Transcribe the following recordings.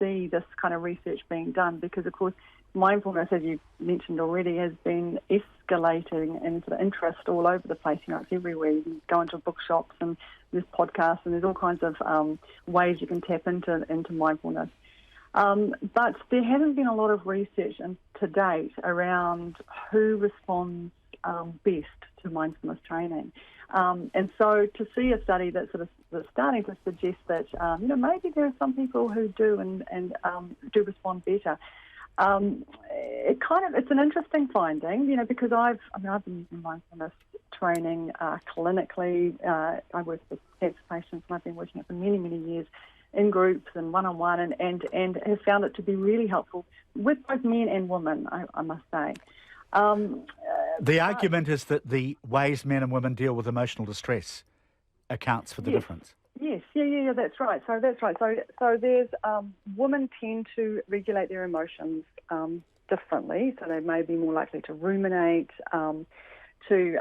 see this kind of research being done, because, of course, mindfulness, as you mentioned already, has been escalating in sort of interest all over the place. You know, it's everywhere. You can go into bookshops and there's podcasts and there's all kinds of ways you can tap into mindfulness. But there hasn't been a lot of research to date around who responds best to mindfulness training. And so to see a study that's sort of starting to suggest that, maybe there are some people who do and do respond better. It's an interesting finding, because I've been using mindfulness training clinically. I work with cancer patients, and I've been working it for many, many years in groups and one-on-one, and have found it to be really helpful with both men and women, I must say. The argument is that the ways men and women deal with emotional distress accounts for the difference. Yes, yeah, that's right. So there's women tend to regulate their emotions differently. So they may be more likely to ruminate, to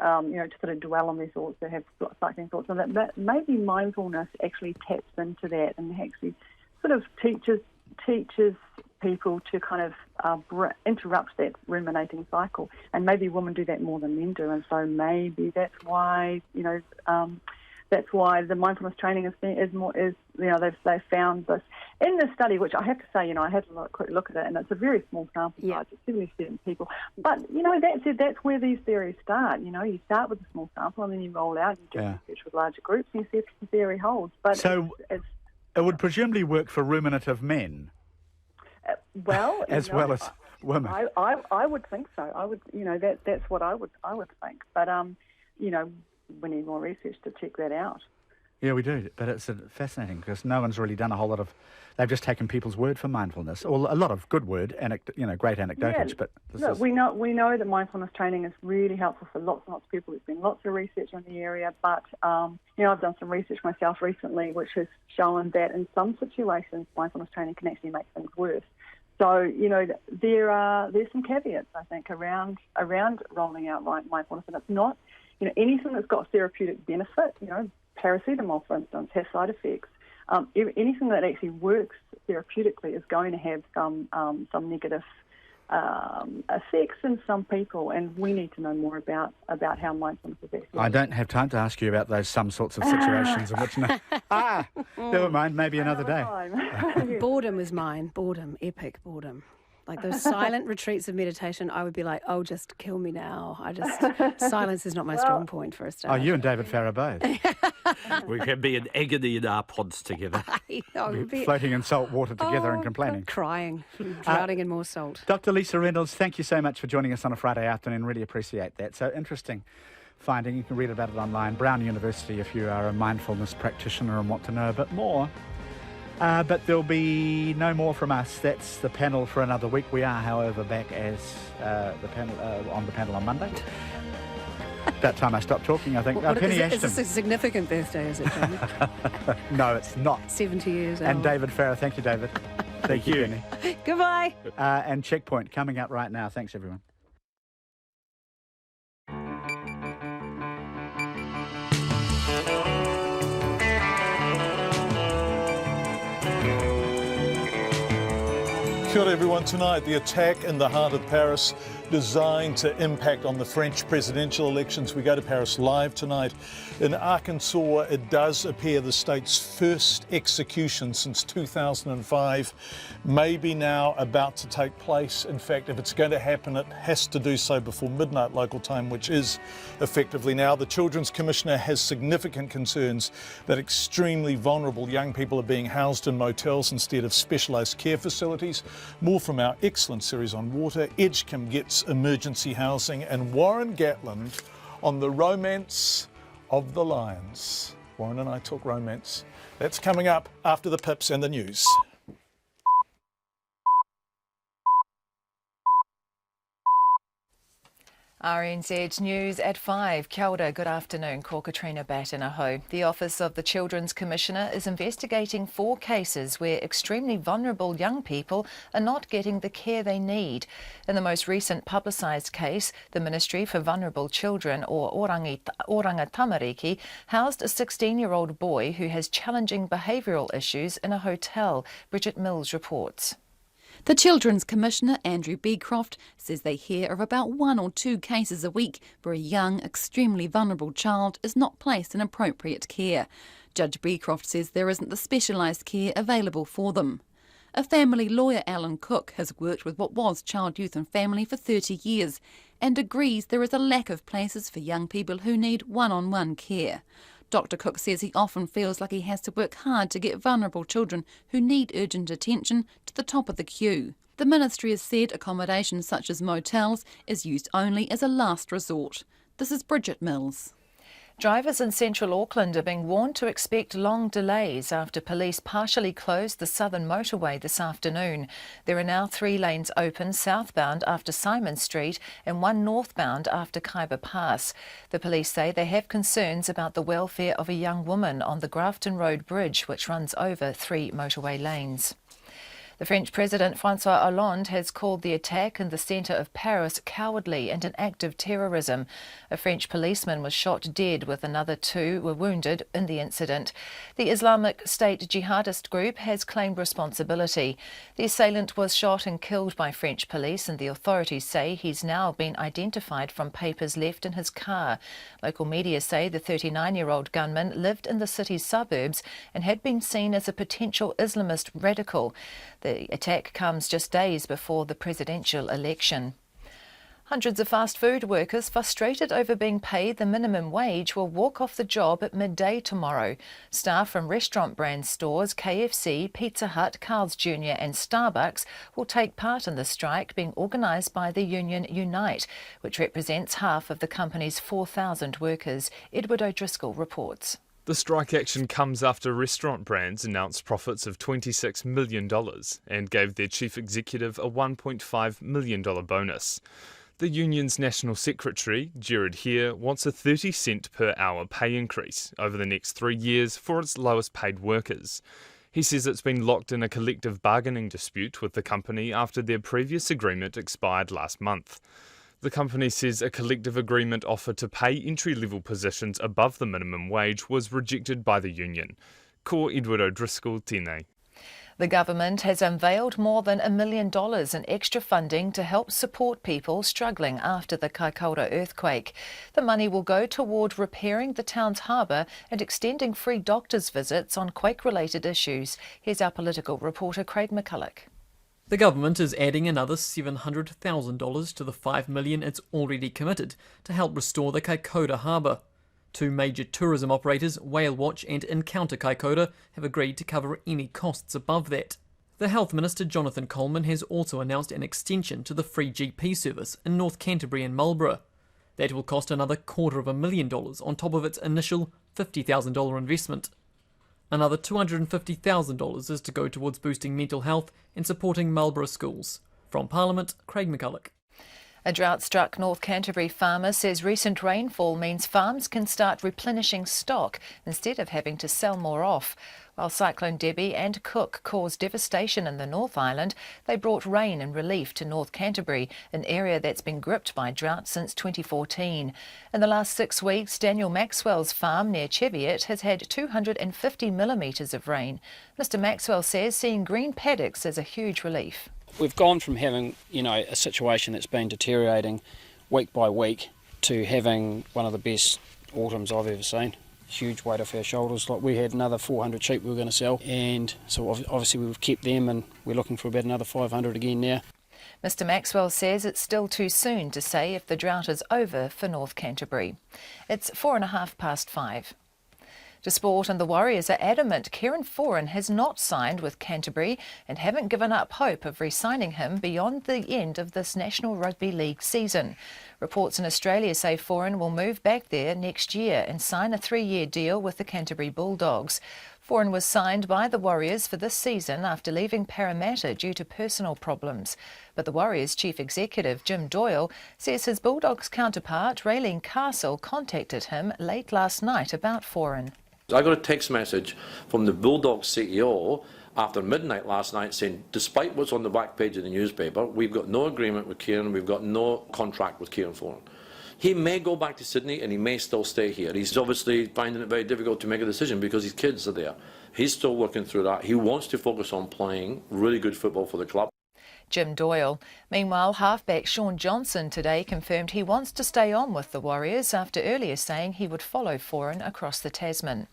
sort of dwell on their thoughts, to have cycling thoughts, and that maybe mindfulness actually taps into that and actually sort of teaches people to kind of interrupt that ruminating cycle. And maybe women do that more than men do, and so maybe that's why that's why the mindfulness training they've found this in this study, which I have to say, I had a quick look at it, and it's a very small sample size, it's 77 people. But that said, that's where these theories start. You start with a small sample and then you roll out and do research with larger groups, and you see if the theory holds. But so it would presumably work for ruminative men. Well as women. I would think so. I would, that's what I would think. But we need more research to check that out. Yeah, we do. But it's fascinating because no one's really done a whole lot of. They've just taken people's word for mindfulness, or a lot of good word, great anecdotage. Yeah. But we know that mindfulness training is really helpful for lots and lots of people. There's been lots of research in the area, but I've done some research myself recently, which has shown that in some situations, mindfulness training can actually make things worse. So, there's some caveats, I think, around rolling out mindfulness, and it's not, anything that's got therapeutic benefit, paracetamol, for instance, has side effects. Anything that actually works therapeutically is going to have some negative effects in some people, and we need to know more about how mindfulness is actually. I don't have time to ask you about those some sorts of situations in which never mind, maybe another day. Boredom is mine. Boredom, epic boredom. Like those silent retreats of meditation, I would be like, oh, just kill me now. Silence is not my strong point for a start. Oh, you and David Farrar both. We can be in agony in our pods together. Floating in salt water together and complaining. Crying, drowning in more salt. Dr. Lisa Reynolds, thank you so much for joining us on a Friday afternoon. Really appreciate that. So interesting finding. You can read about it online. Brown University if you are a mindfulness practitioner and want to know a bit more. But there'll be no more from us. That's the panel for another week. We are, however, back as the panel on the panel on Monday. That time I stopped talking, I think. Penny Ashton. Is this a significant birthday, is it, John? No, it's not. 70 years old. And David Farrar. Thank you, David. Thank you, Penny. Goodbye. And Checkpoint coming up right now. Thanks, everyone. Kia ora everyone. Tonight, the attack in the heart of Paris designed to impact on the French presidential elections. We go to Paris live tonight. In Arkansas, it does appear the state's first execution since 2005 may be now about to take place. In fact, if it's going to happen, it has to do so before midnight local time, which is effectively now. The Children's Commissioner has significant concerns that extremely vulnerable young people are being housed in motels instead of specialised care facilities. More from our excellent series on water. Edgecombe gets emergency housing, and Warren Gatland on the romance of the Lions. Warren and I talk romance. That's coming up after the pips and the news. RNZ News at 5. Kia ora, good afternoon. Ko Katrina Batinaho. The Office of the Children's Commissioner is investigating 4 cases where extremely vulnerable young people are not getting the care they need. In the most recent publicised case, the Ministry for Vulnerable Children, or Oranga Tamariki, housed a 16-year-old boy who has challenging behavioural issues in a hotel. Bridget Mills reports. The Children's Commissioner, Andrew Beecroft, says they hear of about 1 or 2 cases a week where a young, extremely vulnerable child is not placed in appropriate care. Judge Beecroft says there isn't the specialised care available for them. A family lawyer, Alan Cook, has worked with what was Child, Youth and Family for 30 years and agrees there is a lack of places for young people who need one-on-one care. Dr Cook says he often feels like he has to work hard to get vulnerable children who need urgent attention to the top of the queue. The ministry has said accommodation such as motels is used only as a last resort. This is Bridget Mills. Drivers in central Auckland are being warned to expect long delays after police partially closed the southern motorway this afternoon. There are now 3 lanes open southbound after Simon Street and 1 northbound after Kaiba Pass. The police say they have concerns about the welfare of a young woman on the Grafton Road Bridge, which runs over 3 motorway lanes. The French President François Hollande has called the attack in the centre of Paris cowardly and an act of terrorism. A French policeman was shot dead, with another 2 were wounded in the incident. The Islamic State jihadist group has claimed responsibility. The assailant was shot and killed by French police, and the authorities say he's now been identified from papers left in his car. Local media say the 39-year-old gunman lived in the city's suburbs and had been seen as a potential Islamist radical. The attack comes just days before the presidential election. Hundreds of fast food workers frustrated over being paid the minimum wage will walk off the job at midday tomorrow. Staff from restaurant brand stores KFC, Pizza Hut, Carl's Jr. and Starbucks will take part in the strike being organised by the union Unite, which represents half of the company's 4,000 workers. Edward O'Driscoll reports. The strike action comes after restaurant brands announced profits of $26 million and gave their chief executive a $1.5 million bonus. The union's national secretary, Jared Hare, wants a 30-cent per hour pay increase over the next 3 years for its lowest paid workers. He says it's been locked in a collective bargaining dispute with the company after their previous agreement expired last month. The company says a collective agreement offer to pay entry-level positions above the minimum wage was rejected by the union. Ko Edward O'Driscoll, tēnei. The government has unveiled more than $1 million in extra funding to help support people struggling after the Kaikoura earthquake. The money will go toward repairing the town's harbour and extending free doctors' visits on quake-related issues. Here's our political reporter Craig McCulloch. The government is adding another $700,000 to the $5 million it's already committed to help restore the Kaikoura harbour. 2 major tourism operators, Whale Watch and Encounter Kaikoura, have agreed to cover any costs above that. The Health Minister Jonathan Coleman has also announced an extension to the free GP service in North Canterbury and Marlborough. That will cost another $250,000 on top of its initial $50,000 investment. Another $250,000 is to go towards boosting mental health and supporting Marlborough schools. From Parliament, Craig McCulloch. A drought-struck North Canterbury farmer says recent rainfall means farms can start replenishing stock instead of having to sell more off. While Cyclone Debbie and Cook caused devastation in the North Island, they brought rain and relief to North Canterbury, an area that's been gripped by drought since 2014. In the last 6 weeks, Daniel Maxwell's farm near Cheviot has had 250 millimetres of rain. Mr Maxwell says seeing green paddocks is a huge relief. We've gone from having, a situation that's been deteriorating week by week to having one of the best autumns I've ever seen. Huge weight off our shoulders. Like, we had another 400 sheep we were going to sell, and so obviously we've kept them, and we're looking for about another 500 again now. Mr Maxwell says it's still too soon to say if the drought is over for North Canterbury. It's 5:04. To sport, and the Warriors are adamant Kieran Foran has not signed with Canterbury and haven't given up hope of re-signing him beyond the end of this National Rugby League season. Reports in Australia say Foran will move back there next year and sign a 3-year deal with the Canterbury Bulldogs. Foran was signed by the Warriors for this season after leaving Parramatta due to personal problems. But the Warriors' chief executive, Jim Doyle, says his Bulldogs counterpart, Raylene Castle, contacted him late last night about Foran. I got a text message from the Bulldogs CEO after midnight last night saying, despite what's on the back page of the newspaper, we've got no agreement with Kieran, we've got no contract with Kieran Foran. He may go back to Sydney and he may still stay here. He's obviously finding it very difficult to make a decision because his kids are there. He's still working through that. He wants to focus on playing really good football for the club. Jim Doyle. Meanwhile, halfback Sean Johnson today confirmed he wants to stay on with the Warriors after earlier saying he would follow Foran across the Tasman.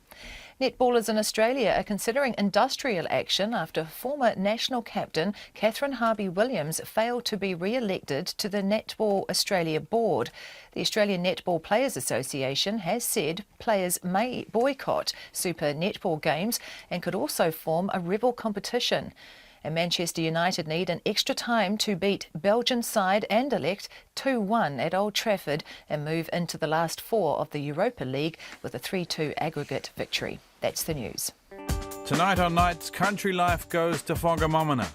Netballers in Australia are considering industrial action after former national captain Catherine Harvey-Williams failed to be re-elected to the Netball Australia board. The Australian Netball Players Association has said players may boycott Super Netball games and could also form a rebel competition. And Manchester United need an extra time to beat Belgian side Anderlecht 2-1 at Old Trafford and move into the last four of the Europa League with a 3-2 aggregate victory. That's the news. Tonight on Nights, Country Life goes to Whangamomana,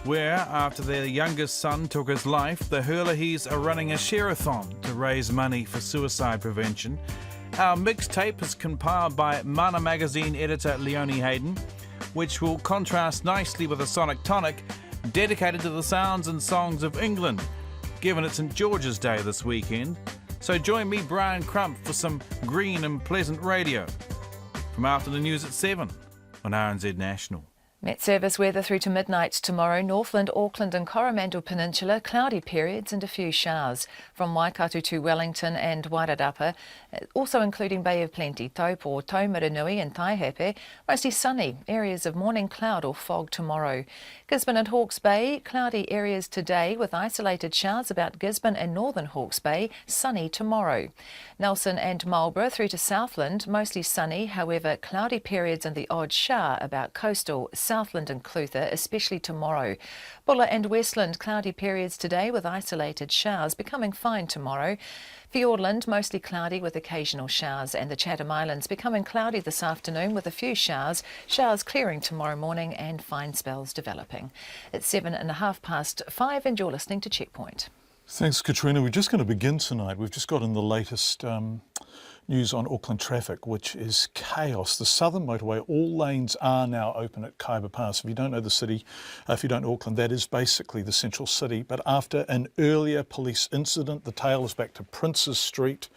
where, after their youngest son took his life, the Hurlahys are running a share-a-thon to raise money for suicide prevention. Our mixtape is compiled by Mana magazine editor Leonie Hayden, which will contrast nicely with a Sonic Tonic dedicated to the sounds and songs of England, given it's St George's Day this weekend. So join me, Brian Crump, for some green and pleasant radio from after the news at 7 on RNZ National. Met service weather through to midnight tomorrow. Northland, Auckland and Coromandel Peninsula, cloudy periods and a few showers. From Waikato to Wellington and Wairarapa, also including Bay of Plenty, Taupo, Taumaranui and Taihape, mostly sunny. Areas of morning cloud or fog tomorrow. Gisborne and Hawke's Bay, cloudy areas today with isolated showers about Gisborne and northern Hawke's Bay, sunny tomorrow. Nelson and Marlborough through to Southland, mostly sunny, however cloudy periods and the odd shower about coastal Southland and Clutha, especially tomorrow. Bulla and Westland, cloudy periods today with isolated showers, becoming fine tomorrow. Fiordland, mostly cloudy with occasional showers, and the Chatham Islands becoming cloudy this afternoon with a few showers. Showers clearing tomorrow morning and fine spells developing. It's 5:05 and you're listening to Checkpoint. Thanks, Katrina. We're just going to begin tonight. We've just got in the latest news on Auckland traffic, which is chaos. The southern motorway, all lanes are now open at Kaiba Pass. If you don't know the city, if you don't know Auckland, that is basically the central city. But after an earlier police incident, the tale is back to Princes Street.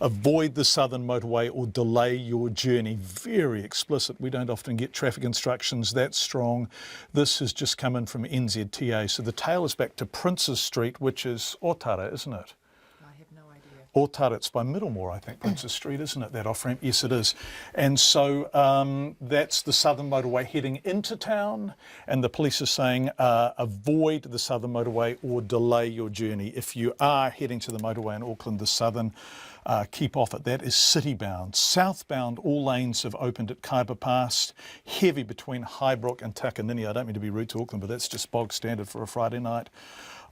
Avoid the southern motorway or delay your journey. Very explicit. We don't often get traffic instructions that strong. This has just come in from NZTA. So the tale is back to Princes Street, which is Otara, isn't it? Otara, it's by Middlemore, I think, Princes Street, isn't it, that off-ramp? Yes, it is. And so that's the southern motorway heading into town, and the police are saying avoid the southern motorway or delay your journey. If you are heading to the motorway in Auckland, the southern, keep off it. That is city-bound. Southbound, all lanes have opened at Kaiba Pass, heavy between Highbrook and Takanini. I don't mean to be rude to Auckland, but that's just bog standard for a Friday night,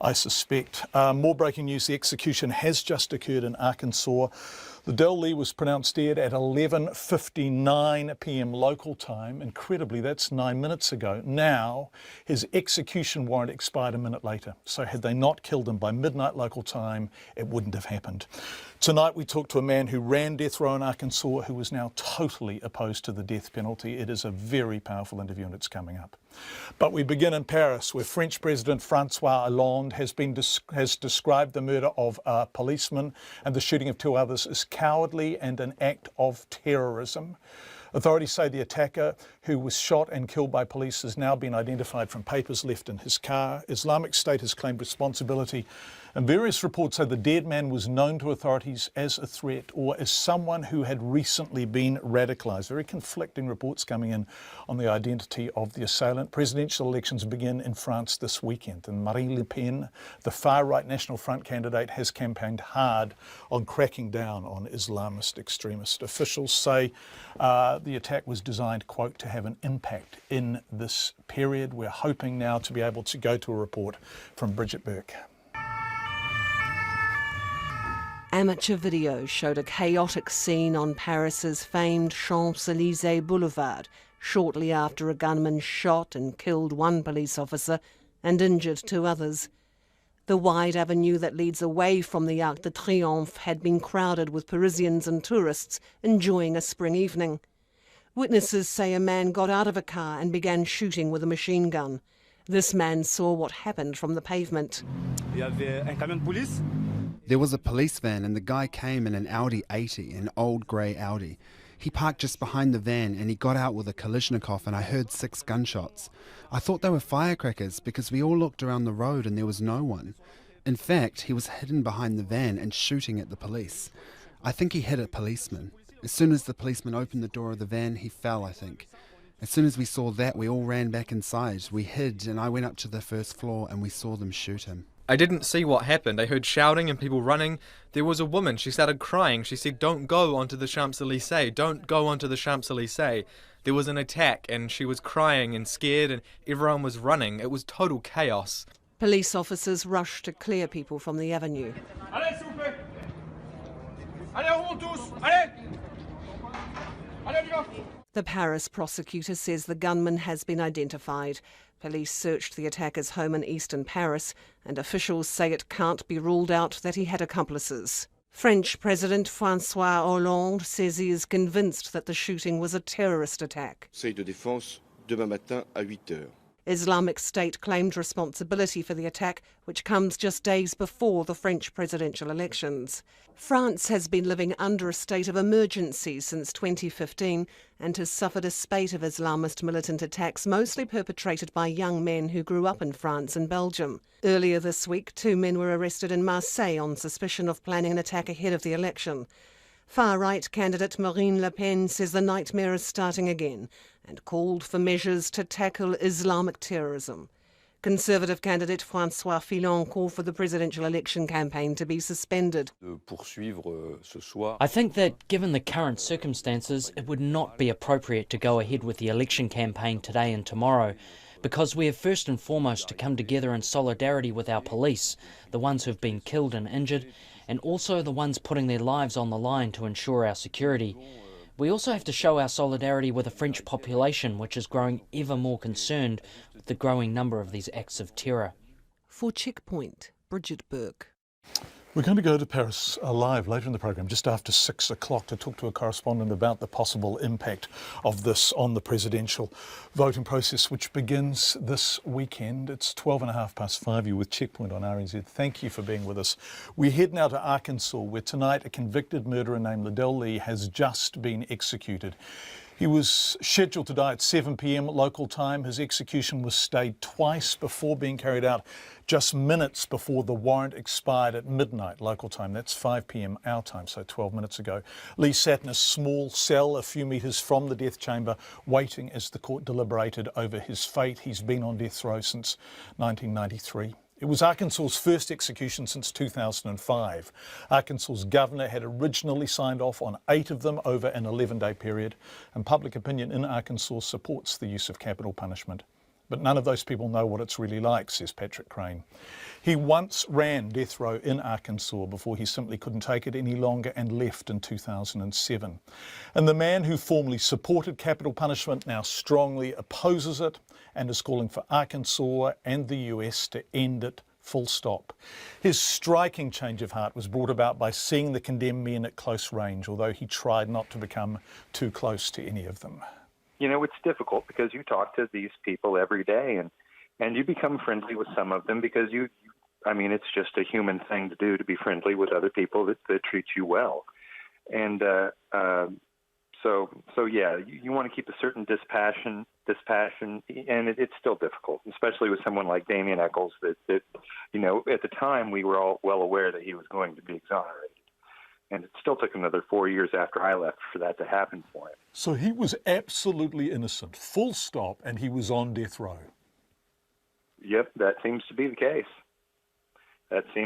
I suspect. More breaking news, the execution has just occurred in Arkansas. The Del Lee was pronounced dead at 11:59 p.m. local time. Incredibly, that's 9 minutes ago. Now, his execution warrant expired a minute later. So had they not killed him by midnight local time, it wouldn't have happened. Tonight we talked to a man who ran death row in Arkansas who is now totally opposed to the death penalty. It is a very powerful interview and it's coming up. But we begin in Paris, where French President Francois Hollande has described the murder of a policeman and the shooting of two others as cowardly and an act of terrorism. Authorities say the attacker, who was shot and killed by police, has now been identified from papers left in his car. Islamic State has claimed responsibility, and various reports say the dead man was known to authorities as a threat or as someone who had recently been radicalised. Very conflicting reports coming in on the identity of the assailant. Presidential elections begin in France this weekend, and Marine Le Pen, the far-right National Front candidate, has campaigned hard on cracking down on Islamist extremists. Officials say the attack was designed, quote, to have an impact in this period. We're hoping now to be able to go to a report from Bridget Burke. Amateur video showed a chaotic scene on Paris's famed Champs-Élysées Boulevard, shortly after a gunman shot and killed one police officer and injured 2 others. The wide avenue that leads away from the Arc de Triomphe had been crowded with Parisians and tourists enjoying a spring evening. Witnesses say a man got out of a car and began shooting with a machine gun. This man saw what happened from the pavement. There was a police van and the guy came in an Audi 80, an old grey Audi. He parked just behind the van and he got out with a Kalashnikov and I heard 6 gunshots. I thought they were firecrackers because we all looked around the road and there was no one. In fact, he was hidden behind the van and shooting at the police. I think he hit a policeman. As soon as the policeman opened the door of the van, he fell, I think. As soon as we saw that, we all ran back inside. We hid and I went up to the first floor and we saw them shoot him. I didn't see what happened. I heard shouting and people running. There was a woman. She started crying. She said, "Don't go onto the Champs-Élysées. Don't go onto the Champs-Élysées." There was an attack and she was crying and scared and everyone was running. It was total chaos. Police officers rushed to clear people from the avenue. Allez, s'il vous plaît. Allez, on monte tous. Allez. Allez, on y va. The Paris prosecutor says the gunman has been identified. Police searched the attacker's home in eastern Paris, and officials say it can't be ruled out that he had accomplices. French President François Hollande says he is convinced that the shooting was a terrorist attack. Conseil de défense demain matin à 8 heures. Islamic State claimed responsibility for the attack, which comes just days before the French presidential elections. France has been living under a state of emergency since 2015 and has suffered a spate of Islamist militant attacks, mostly perpetrated by young men who grew up in France and Belgium. Earlier this week, 2 men were arrested in Marseille on suspicion of planning an attack ahead of the election. Far-right candidate Marine Le Pen says the nightmare is starting again and called for measures to tackle Islamic terrorism. Conservative candidate François Fillon called for the presidential election campaign to be suspended. I think that given the current circumstances, it would not be appropriate to go ahead with the election campaign today and tomorrow, because we have first and foremost to come together in solidarity with our police, the ones who have been killed and injured, and also the ones putting their lives on the line to ensure our security. We also have to show our solidarity with the French population, which is growing ever more concerned with the growing number of these acts of terror. For Checkpoint, Bridget Burke. We're going to go to Paris live later in the programme, just after 6 o'clock, to talk to a correspondent about the possible impact of this on the presidential voting process, which begins this weekend. It's 5:12 You're with Checkpoint on RNZ. Thank you for being with us. We head now to Arkansas, where tonight a convicted murderer named Liddell Lee has just been executed. He was scheduled to die at 7 p.m. local time. His execution was stayed twice before being carried out, just minutes before the warrant expired at midnight local time. That's 5 p.m. our time, so 12 minutes ago. Lee sat in a small cell a few metres from the death chamber, waiting as the court deliberated over his fate. He's been on death row since 1993. It was Arkansas's first execution since 2005. Arkansas's governor had originally signed off on 8 of them over an 11-day period, and public opinion in Arkansas supports the use of capital punishment. But none of those people know what it's really like, says Patrick CRAIN. He once ran death row in Arkansas before he simply couldn't take it any longer and left in 2007. And the man who formerly supported capital punishment now strongly opposes it and is calling for Arkansas and the US to end it, full stop. His striking change of heart was brought about by seeing the condemned men at close range, although he tried not to become too close to any of them. You know, it's difficult because you talk to these people every day and you become friendly with some of them because it's just a human thing to do, to be friendly with other people that treat you well. And so yeah, you want to keep a certain dispassion, and it's still difficult, especially with someone like Damien Echols that at the time we were all well aware that he was going to be exonerated. And it still took another 4 years after I left for that to happen for him. So he was absolutely innocent, full stop, and he was on death row. Yep, that seems to be the case. And that's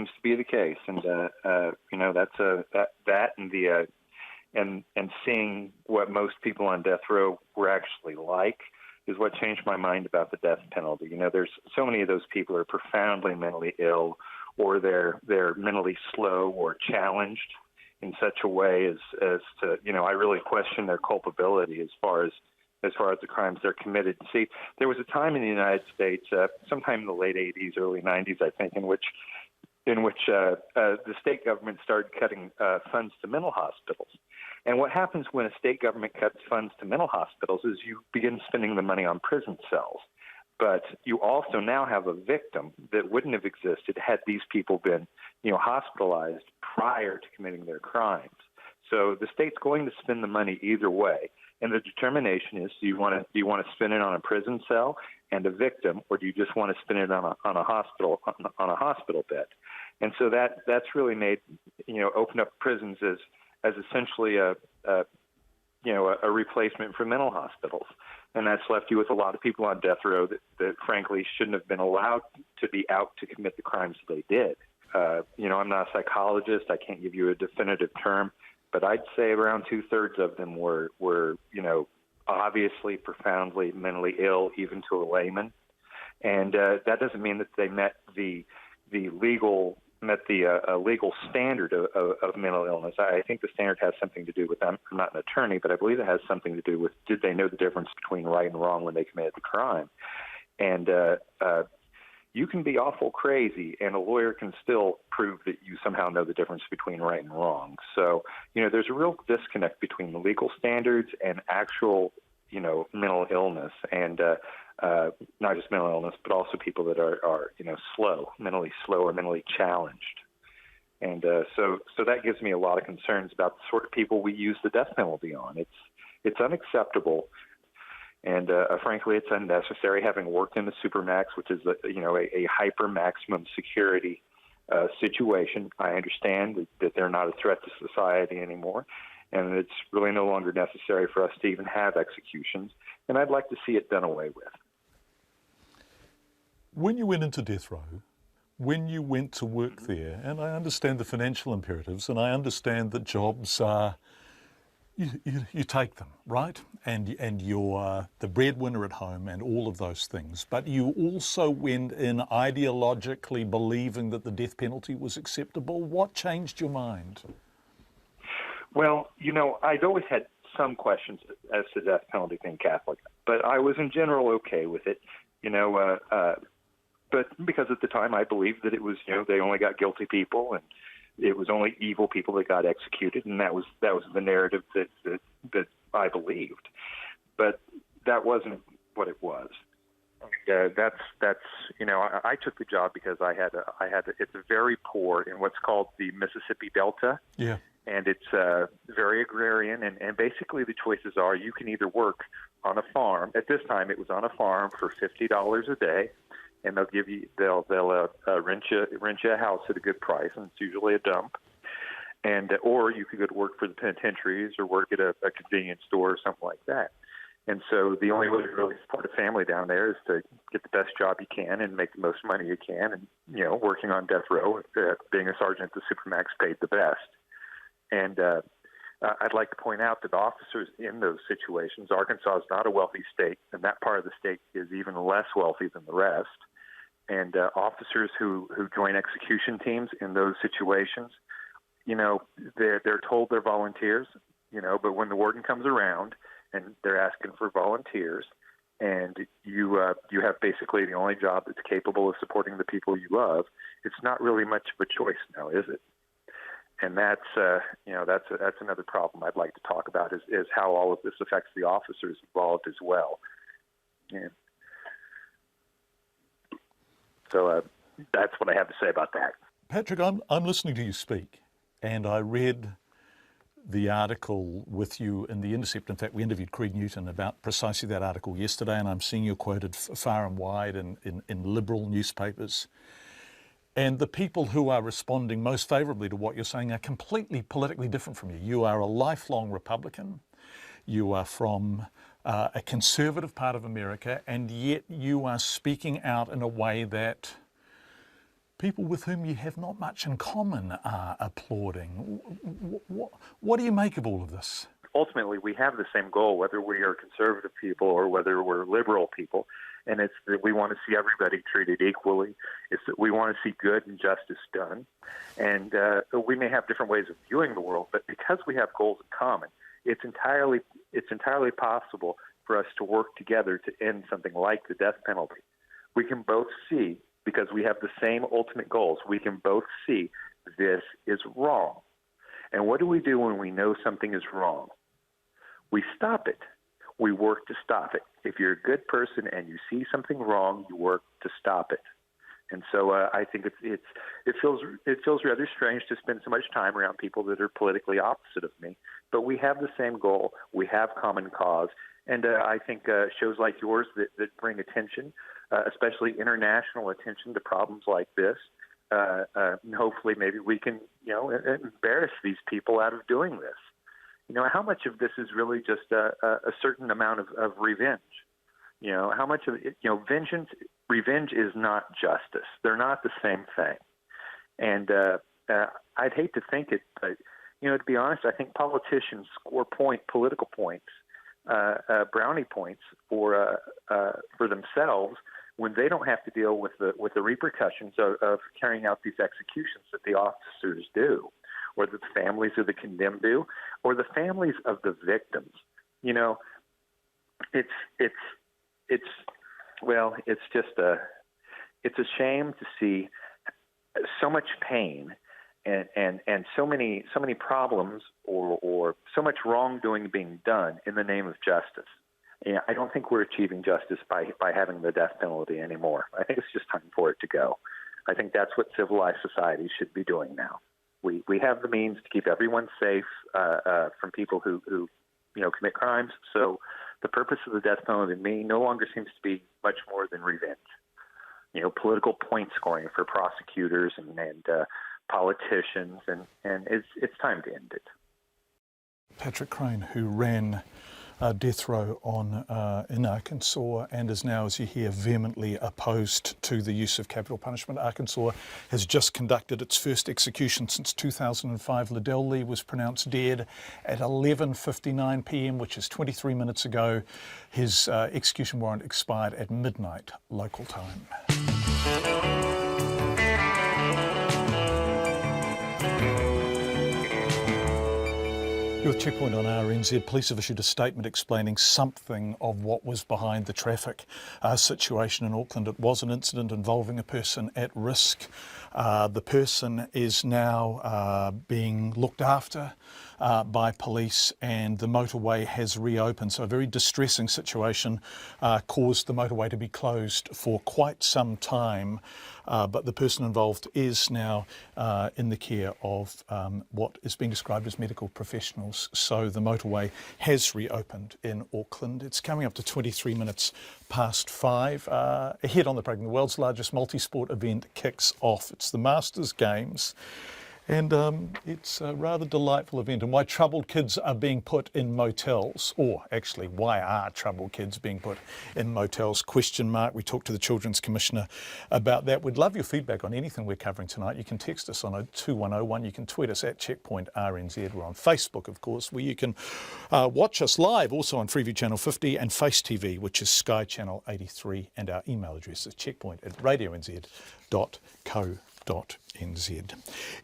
and seeing what most people on death row were actually like is what changed my mind about the death penalty. You know, there's so many of those people are profoundly mentally ill, or they're mentally slow or challenged in such a way as to, I really question their culpability as far as as far as the crimes they're committed. See, there was a time in the United States, sometime in the late 80s, early 90s, I think, in which the state government started cutting funds to mental hospitals. And what happens when a state government cuts funds to mental hospitals is you begin spending the money on prison cells. But you also now have a victim that wouldn't have existed had these people been, hospitalized prior to committing their crimes. So the state's going to spend the money either way, and the determination is: do you want to spend it on a prison cell and a victim, or do you just want to spend it on a hospital bed? And so that's really made open up prisons as essentially a replacement for mental hospitals. And that's left you with a lot of people on death row that frankly shouldn't have been allowed to be out to commit the crimes they did. I'm not a psychologist. I can't give you a definitive term, but I'd say around 2/3 of them were obviously profoundly mentally ill, even to a layman. And that doesn't mean that they met the legal standard of mental illness. I think the standard has something to do with, I'm not an attorney, but I believe it has something to do with, did they know the difference between right and wrong when they committed the crime? And you can be awful crazy, and a lawyer can still prove that you somehow know the difference between right and wrong. So, there's a real disconnect between the legal standards and actual, mental illness, and not just mental illness, but also people that are mentally slow or mentally challenged. And so that gives me a lot of concerns about the sort of people we use the death penalty on. It's unacceptable, and frankly, it's unnecessary. Having worked in the supermax, which is a hyper maximum security situation, I understand that they're not a threat to society anymore, and it's really no longer necessary for us to even have executions. And I'd like to see it done away with. When you went into death row, when you went to work there, and I understand the financial imperatives, and I understand that jobs are, you take them, right? And you're the breadwinner at home and all of those things. But you also went in ideologically believing that the death penalty was acceptable. What changed your mind? Well, I'd always had some questions as to death penalty being Catholic, but I was in general okay with it, but because at the time I believed that it was, they only got guilty people and it was only evil people that got executed, and that was the narrative that I believed. But that wasn't what it was. I took the job because it's very poor in what's called the Mississippi Delta. Yeah. And it's very agrarian, and basically the choices are you can either work on a farm. At this time, it was on a farm for $50 a day, and they'll rent you a house at a good price, and it's usually a dump. And or you could go to work for the penitentiaries or work at a convenience store or something like that. And so the only way to really support a family down there is to get the best job you can and make the most money you can. And working on death row, being a sergeant at the Supermax paid the best. And I'd like to point out that officers in those situations, Arkansas is not a wealthy state, and that part of the state is even less wealthy than the rest. And officers who join execution teams in those situations, they're told they're volunteers, but when the warden comes around and they're asking for volunteers, and you have basically the only job that's capable of supporting the people you love, it's not really much of a choice now, is it? And that's another problem I'd like to talk about is how all of this affects the officers involved as well. Yeah. So that's what I have to say about that. Patrick, I'm listening to you speak, and I read the article with you in The Intercept. In fact, we interviewed Creed Newton about precisely that article yesterday, and I'm seeing you quoted far and wide in liberal newspapers. And the people who are responding most favourably to what you're saying are completely politically different from you. You are a lifelong Republican. You are from a conservative part of America, and yet you are speaking out in a way that people with whom you have not much in common are applauding. What do you make of all of this? Ultimately, we have the same goal, whether we are conservative people or whether we're liberal people, and it's that we want to see everybody treated equally. It's that we want to see good and justice done. And we may have different ways of viewing the world, but because we have goals in common, it's entirely possible for us to work together to end something like the death penalty. We can both see, because we have the same ultimate goals, we can both see this is wrong. And what do we do when we know something is wrong? We stop it. We work to stop it. If you're a good person and you see something wrong, you work to stop it. And so I think it feels rather strange to spend so much time around people that are politically opposite of me. But we have the same goal. We have common cause. And I think shows like yours that bring attention, especially international attention to problems like this, and hopefully maybe we can, embarrass these people out of doing this. How much of this is really just a certain amount of revenge? How much of it, revenge is not justice. They're not the same thing. And I'd hate to think it, but, to be honest, I think politicians score political points, brownie points for themselves when they don't have to deal with the repercussions of carrying out these executions that the officers do, or that the families of the condemned do, or the families of the victims. It's a shame to see so much pain and so many problems or so much wrongdoing being done in the name of justice. I don't think we're achieving justice by having the death penalty anymore. I think it's just time for it to go. I think that's what civilized society should be doing now. We have the means to keep everyone safe from people who commit crimes. So the purpose of the death penalty to me no longer seems to be much more than revenge. Political point scoring for prosecutors and politicians, and it's time to end it. Patrick CRAIN, who ran death row in Arkansas and is now, as you hear, vehemently opposed to the use of capital punishment. Arkansas has just conducted its first execution since 2005. Liddell Lee was pronounced dead at 11:59 p.m, which is 23 minutes ago. His execution warrant expired at midnight local time. Your Checkpoint on RNZ. Police have issued a statement explaining something of what was behind the traffic situation in Auckland. It was an incident involving a person at risk. The person is now being looked after by police, and the motorway has reopened. So a very distressing situation caused the motorway to be closed for quite some time. But the person involved is now in the care of what is being described as medical professionals. So the motorway has reopened in Auckland. It's coming up to 23 minutes past 5. Ahead on the program, the world's largest multi-sport event kicks off. It's the Masters Games. And it's a rather delightful event. And why troubled kids are being put in motels, or actually, why are troubled kids being put in motels? ? We talked to the Children's Commissioner about that. We'd love your feedback on anything we're covering tonight. You can text us on 21001. You can tweet us at Checkpoint RNZ. We're on Facebook, of course, where you can watch us live, also on Freeview Channel 50 and Face TV, which is Sky Channel 83. And our email address is checkpoint@radionz.co.nz.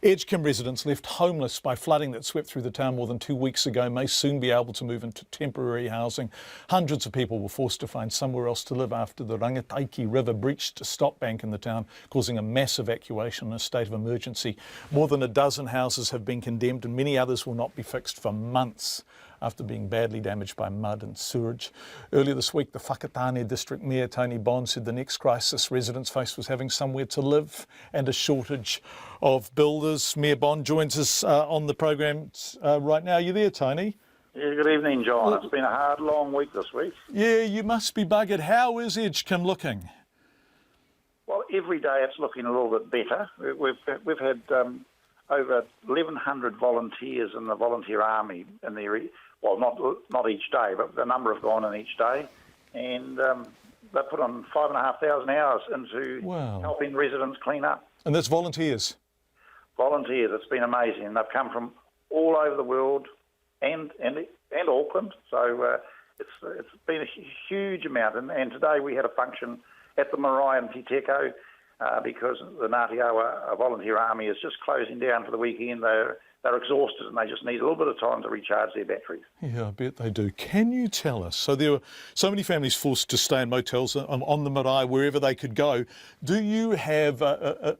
Edgecombe residents left homeless by flooding that swept through the town more than 2 weeks ago may soon be able to move into temporary housing. Hundreds of people were forced to find somewhere else to live after the Rangataiki River breached a stop bank in the town, causing a mass evacuation and a state of emergency. More than a dozen houses have been condemned, and many others will not be fixed for months after being badly damaged by mud and sewage. Earlier this week, the WHAKATANE District Mayor Tony BONNE said the next crisis residents faced was having somewhere to live and a shortage of builders. Mayor BONNE joins us on the program right now. Are you there, Tony? Yeah, good evening, John. It's been a hard, long week this week. Yeah, you must be buggered. How is Edgecombe looking? Well, every day it's looking a little bit better. We've had over 1,100 volunteers in the volunteer army in the area. Well, not each day, but the number have gone in each day, and they put on 5,500 hours into helping residents clean up. And that's volunteers? Volunteers. It's been amazing. They've come from all over the world and Auckland, so it's been a huge amount. And today we had a function at the Marae in Te Teko. because the Ngāti Volunteer Army is just closing down for the weekend. They're exhausted and they just need a little bit of time to recharge their batteries. Yeah, I bet they do. Can you tell us, so there were so many families forced to stay in motels on the marae, wherever they could go. Do you have a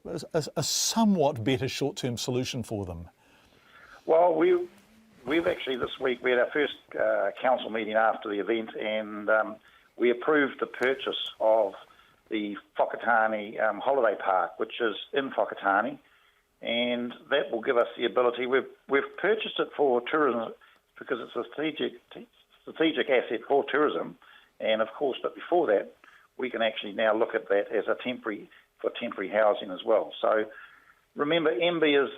somewhat better short-term solution for them? Well, we've actually this week, we had our first council meeting after the event, and we approved the purchase of the WHAKATANE holiday park, which is in Whakatane, and that will give us the ability. We've purchased it for tourism because it's a strategic asset for tourism, and of course, but before that, we can actually now look at that as a temporary housing as well. So remember, MB is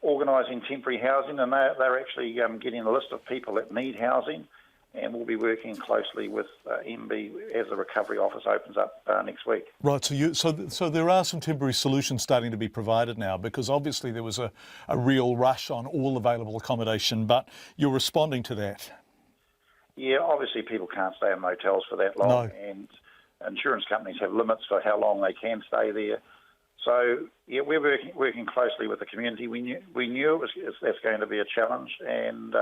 organising temporary housing, and they're actually getting a list of people that need housing, and we'll be working closely with MB as the recovery office opens up next week. Right, so there are some temporary solutions starting to be provided now, because obviously there was a real rush on all available accommodation, but you're responding to that. Yeah, obviously people can't stay in motels for that long, and insurance companies have limits for how long they can stay there. So yeah, we're working closely with the community. We knew that's going to be a challenge, and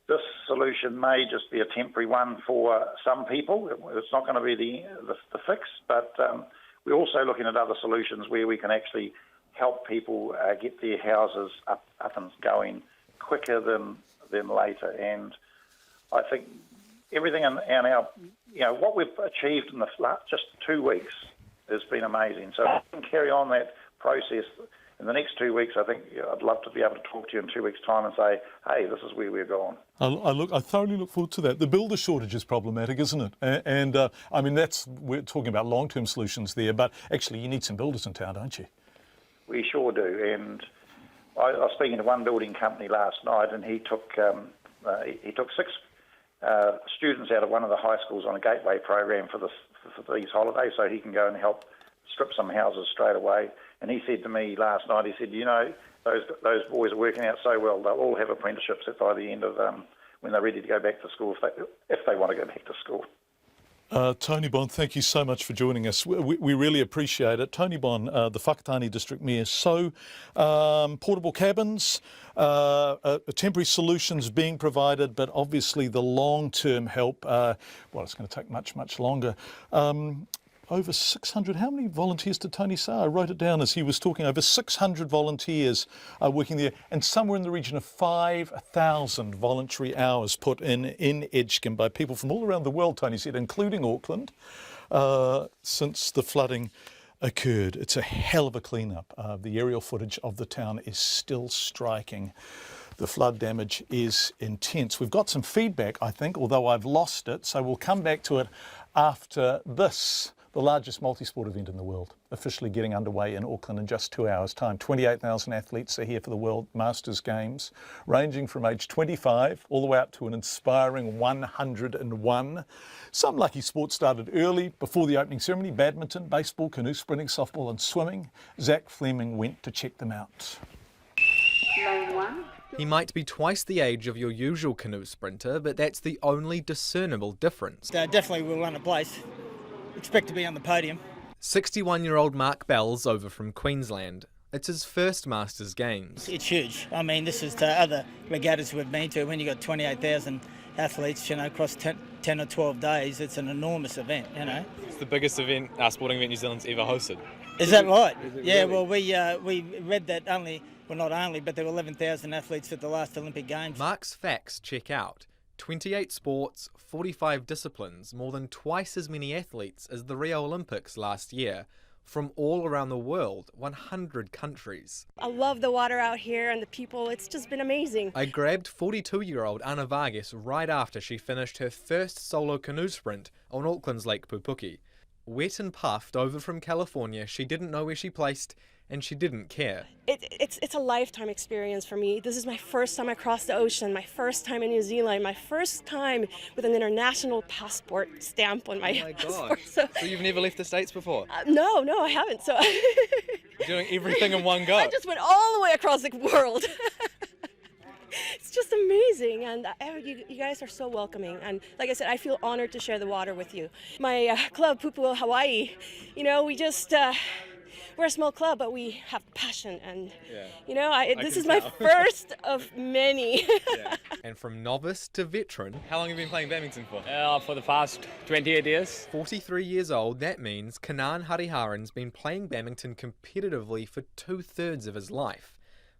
this solution may just be a temporary one for some people. It's not going to be the fix, but we're also looking at other solutions where we can actually help people get their houses up and going quicker than later. And I think everything in our, what we've achieved in the just 2 weeks has been amazing. So if we can carry on that process in the next 2 weeks, I think I'd love to be able to talk to you in 2 weeks' time and say, hey, this is where we're going. I thoroughly look forward to that. The builder shortage is problematic, isn't it? And I mean, we're talking about long-term solutions there, but actually you need some builders in town, don't you? We sure do. And I was speaking to one building company last night, and he took 6 students out of one of the high schools on a gateway program for these holidays, so he can go and help strip some houses straight away. And he said to me last night, he said, those boys are working out so well, they'll all have apprenticeships by the end of when they're ready to go back to school, if they want to go back to school. Tony Bonne, thank you so much for joining us. We really appreciate it. Tony Bonne, the Whakatane District Mayor. So, portable cabins, temporary solutions being provided, but obviously the long-term help, it's going to take much, much longer. Over 600, how many volunteers did Tony say? I wrote it down as he was talking. Over 600 volunteers are working there, and somewhere in the region of 5,000 voluntary hours put in Edgecombe by people from all around the world, Tony said, including Auckland, since the flooding occurred. It's a hell of a clean-up. The aerial footage of the town is still striking. The flood damage is intense. We've got some feedback, I think, although I've lost it, so we'll come back to it after this. The largest multi-sport event in the world, officially getting underway in Auckland in just 2 hours' time. 28,000 athletes are here for the World Masters Games, ranging from age 25 all the way up to an inspiring 101. Some lucky sports started early before the opening ceremony: badminton, baseball, canoe sprinting, softball and swimming. Zach Fleming went to check them out. Lane 1. He might be twice the age of your usual canoe sprinter, but that's the only discernible difference. Definitely will run a place. Expect to be on the podium. 61-year-old Mark Bell's over from Queensland. It's his first Masters Games. It's huge. I mean, this is to other regattas we've been to. When you've got 28,000 athletes, across 10 or 12 days, it's an enormous event, It's the biggest event, sporting event New Zealand's ever hosted. Is that right? Yeah, really? well, we read that but there were 11,000 athletes at the last Olympic Games. Mark's facts check out. 28 sports, 45 disciplines, more than twice as many athletes as the Rio Olympics last year, from all around the world, 100 countries. I love the water out here and the people. It's just been amazing. I grabbed 42-year-old Anna Vargas right after she finished her first solo canoe sprint on Auckland's Lake Pupuki. Wet and puffed over from California, she didn't know where she placed, and she didn't care. It's a lifetime experience for me. This is my first time across the ocean, my first time in New Zealand, my first time with an international passport stamp on my passport. So you've never left the States before? No, I haven't. So You're doing everything in one go. I just went all the way across the world. It's just amazing, and you guys are so welcoming. And like I said, I feel honored to share the water with you. My club, Pupu Hawaii, we just we're a small club, but we have passion, and Yeah. you know, this is tell. my first of many. Yeah. And from novice to veteran, how long have you been playing badminton for? For the past 28 years. 43 years old, that means Kanan Hariharan's been playing badminton competitively for 2/3 of his life.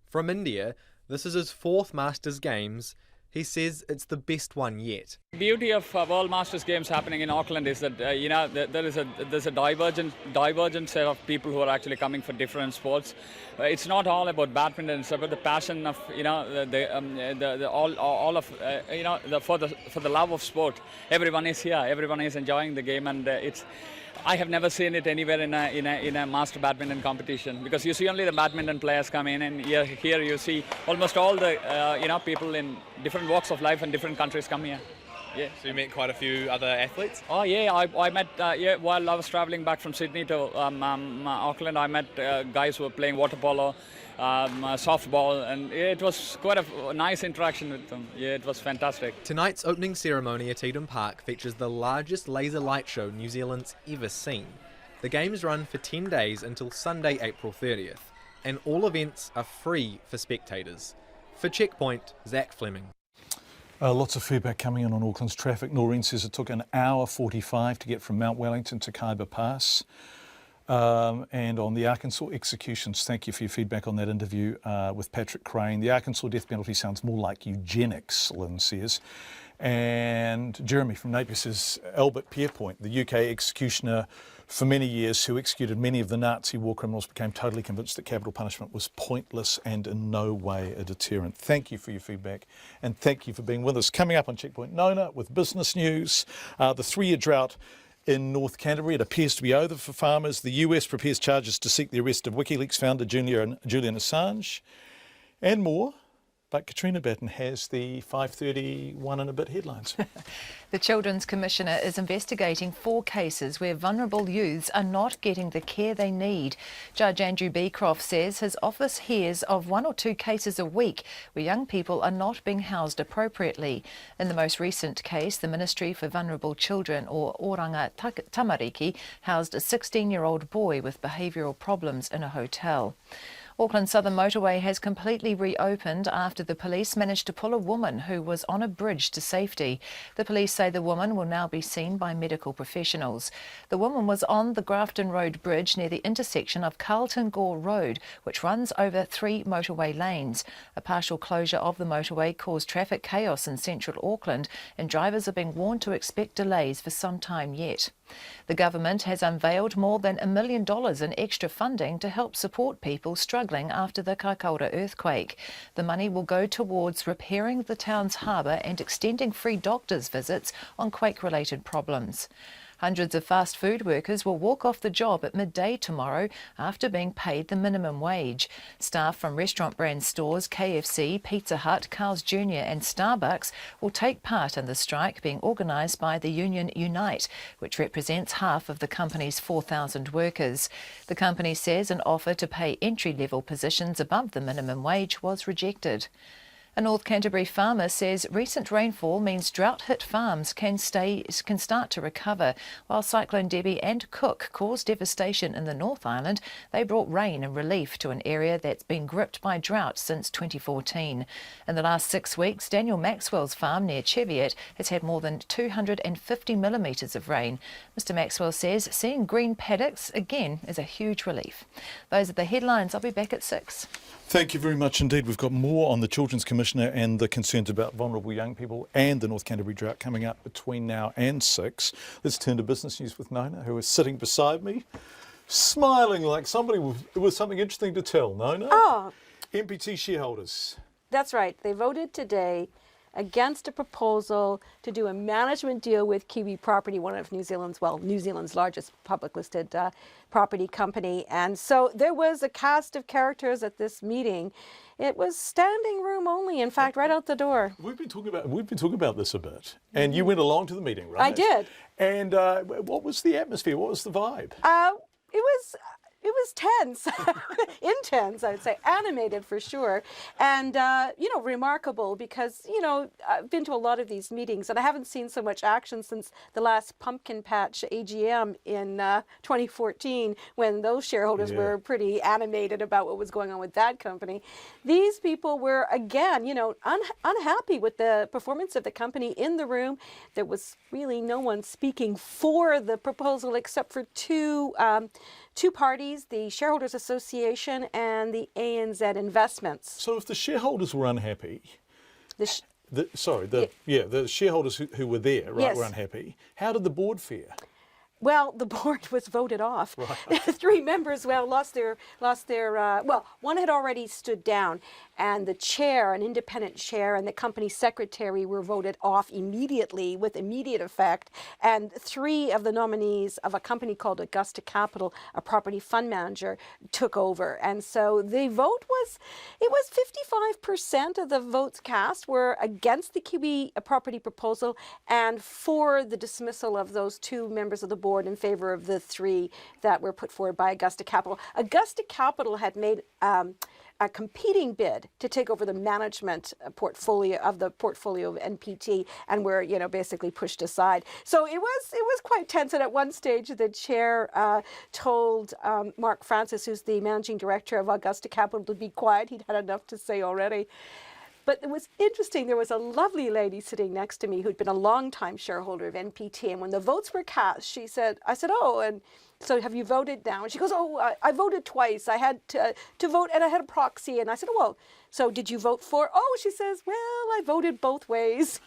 From India, this is his 4th Masters Games. He says it's the best one yet. The beauty of World Masters Games happening in Auckland is that there's a divergent set of people who are actually coming for different sports. It's not all about badminton; it's about the passion of for the love of sport. Everyone is here. Everyone is enjoying the game, and I have never seen it anywhere in a master badminton competition, because you see only the badminton players come in, and here you see almost all the people in different walks of life and different countries come here. Yeah. So you met quite a few other athletes? Oh yeah, I met while I was traveling back from Sydney to Auckland. I met guys who were playing water polo, softball, and it was quite a nice interaction with them. Yeah, it was fantastic. Tonight's opening ceremony at Eden Park features the largest laser light show New Zealand's ever seen. The games run for 10 days until Sunday, April 30th, and all events are free for spectators. For Checkpoint, Zach Fleming. Lots of feedback coming in on Auckland's traffic. Noreen says it took an hour 45 to get from Mount Wellington to Kaiba Pass. And on the Arkansas executions, thank you for your feedback on that interview with Patrick CRAIN. The Arkansas death penalty sounds more like eugenics, Lynn says. And Jeremy from Napier says, Albert Pierpoint, the UK executioner for many years who executed many of the Nazi war criminals, became totally convinced that capital punishment was pointless and in no way a deterrent. Thank you for your feedback, and thank you for being with us. Coming up on Checkpoint Nona with business news, the 3-year drought in North Canterbury, it appears to be over for farmers. The US prepares charges to seek the arrest of WikiLeaks founder Julian Assange, and more. But Katrina Batten has the 5:31 and a bit headlines. The Children's Commissioner is investigating 4 cases where vulnerable youths are not getting the care they need. Judge Andrew Beecroft says his office hears of 1 or 2 cases a week where young people are not being housed appropriately. In the most recent case, the Ministry for Vulnerable Children, or Oranga Tamariki, housed a 16-year-old boy with behavioural problems in a hotel. Auckland's Southern Motorway has completely reopened after the police managed to pull a woman who was on a bridge to safety. The police say the woman will now be seen by medical professionals. The woman was on the Grafton Road Bridge near the intersection of Carlton Gore Road, which runs over 3 motorway lanes. A partial closure of the motorway caused traffic chaos in central Auckland, and drivers are being warned to expect delays for some time yet. The government has unveiled more than $1 million in extra funding to help support people struggling after the Kaikoura earthquake. The money will go towards repairing the town's harbour and extending free doctors' visits on quake-related problems. Hundreds of fast food workers will walk off the job at midday tomorrow after being paid the minimum wage. Staff from restaurant brand stores KFC, Pizza Hut, Carl's Jr. and Starbucks will take part in the strike being organised by the union Unite, which represents half of the company's 4,000 workers. The company says an offer to pay entry-level positions above the minimum wage was rejected. A North Canterbury farmer says recent rainfall means drought-hit farms can start to recover. While Cyclone Debbie and Cook caused devastation in the North Island, they brought rain and relief to an area that's been gripped by drought since 2014. In the last 6 weeks, Daniel Maxwell's farm near Cheviot has had more than 250 millimetres of rain. Mr Maxwell says seeing green paddocks again is a huge relief. Those are the headlines. I'll be back at 6. Thank you very much indeed. We've got more on the Children's Commissioner and the concerns about vulnerable young people and the North Canterbury drought coming up between now and 6. Let's turn to business news with Nona, who is sitting beside me, smiling like somebody with something interesting to tell. Nona? Oh. MPT shareholders. That's right. They voted today against a proposal to do a management deal with Kiwi Property, one of New Zealand's largest public listed property company. And so there was a cast of characters at this meeting. It was standing room only, in fact, right out the door. We've been talking about this a bit, and you went along to the meeting, right? I did. And what was the atmosphere? What was the vibe? It was It was tense, intense, I would say, animated for sure. And, remarkable because, I've been to a lot of these meetings and I haven't seen so much action since the last Pumpkin Patch AGM in 2014 when those shareholders were pretty animated about what was going on with that company. These people were, again, unhappy with the performance of the company in the room. There was really no one speaking for the proposal except for two parties, the Shareholders Association and the ANZ Investments. So if the shareholders were unhappy, the shareholders who were there, right, were unhappy, how did the board fare? Well, the board was voted off. Right. 3 members, lost their. One had already stood down, and the chair, an independent chair, and the company secretary were voted off immediately with immediate effect. And 3 of the nominees of a company called Augusta Capital, a property fund manager, took over. And so the vote was 55% of the votes cast were against the Kiwi property proposal and for the dismissal of those 2 members of the board in favor of the 3 that were put forward by Augusta Capital. Augusta Capital had made a competing bid to take over the management portfolio of NPT and were, basically pushed aside. So it was quite tense. And at one stage, the chair told Mark Francis, who's the managing director of Augusta Capital, to be quiet. He'd had enough to say already. But it was interesting. There was a lovely lady sitting next to me who'd been a long-time shareholder of NPT. And when the votes were cast, I said, oh, and so have you voted now? And she goes, oh, I voted twice. I had to vote and I had a proxy. And I said, oh, well, so did you vote for? Oh, she says, well, I voted both ways.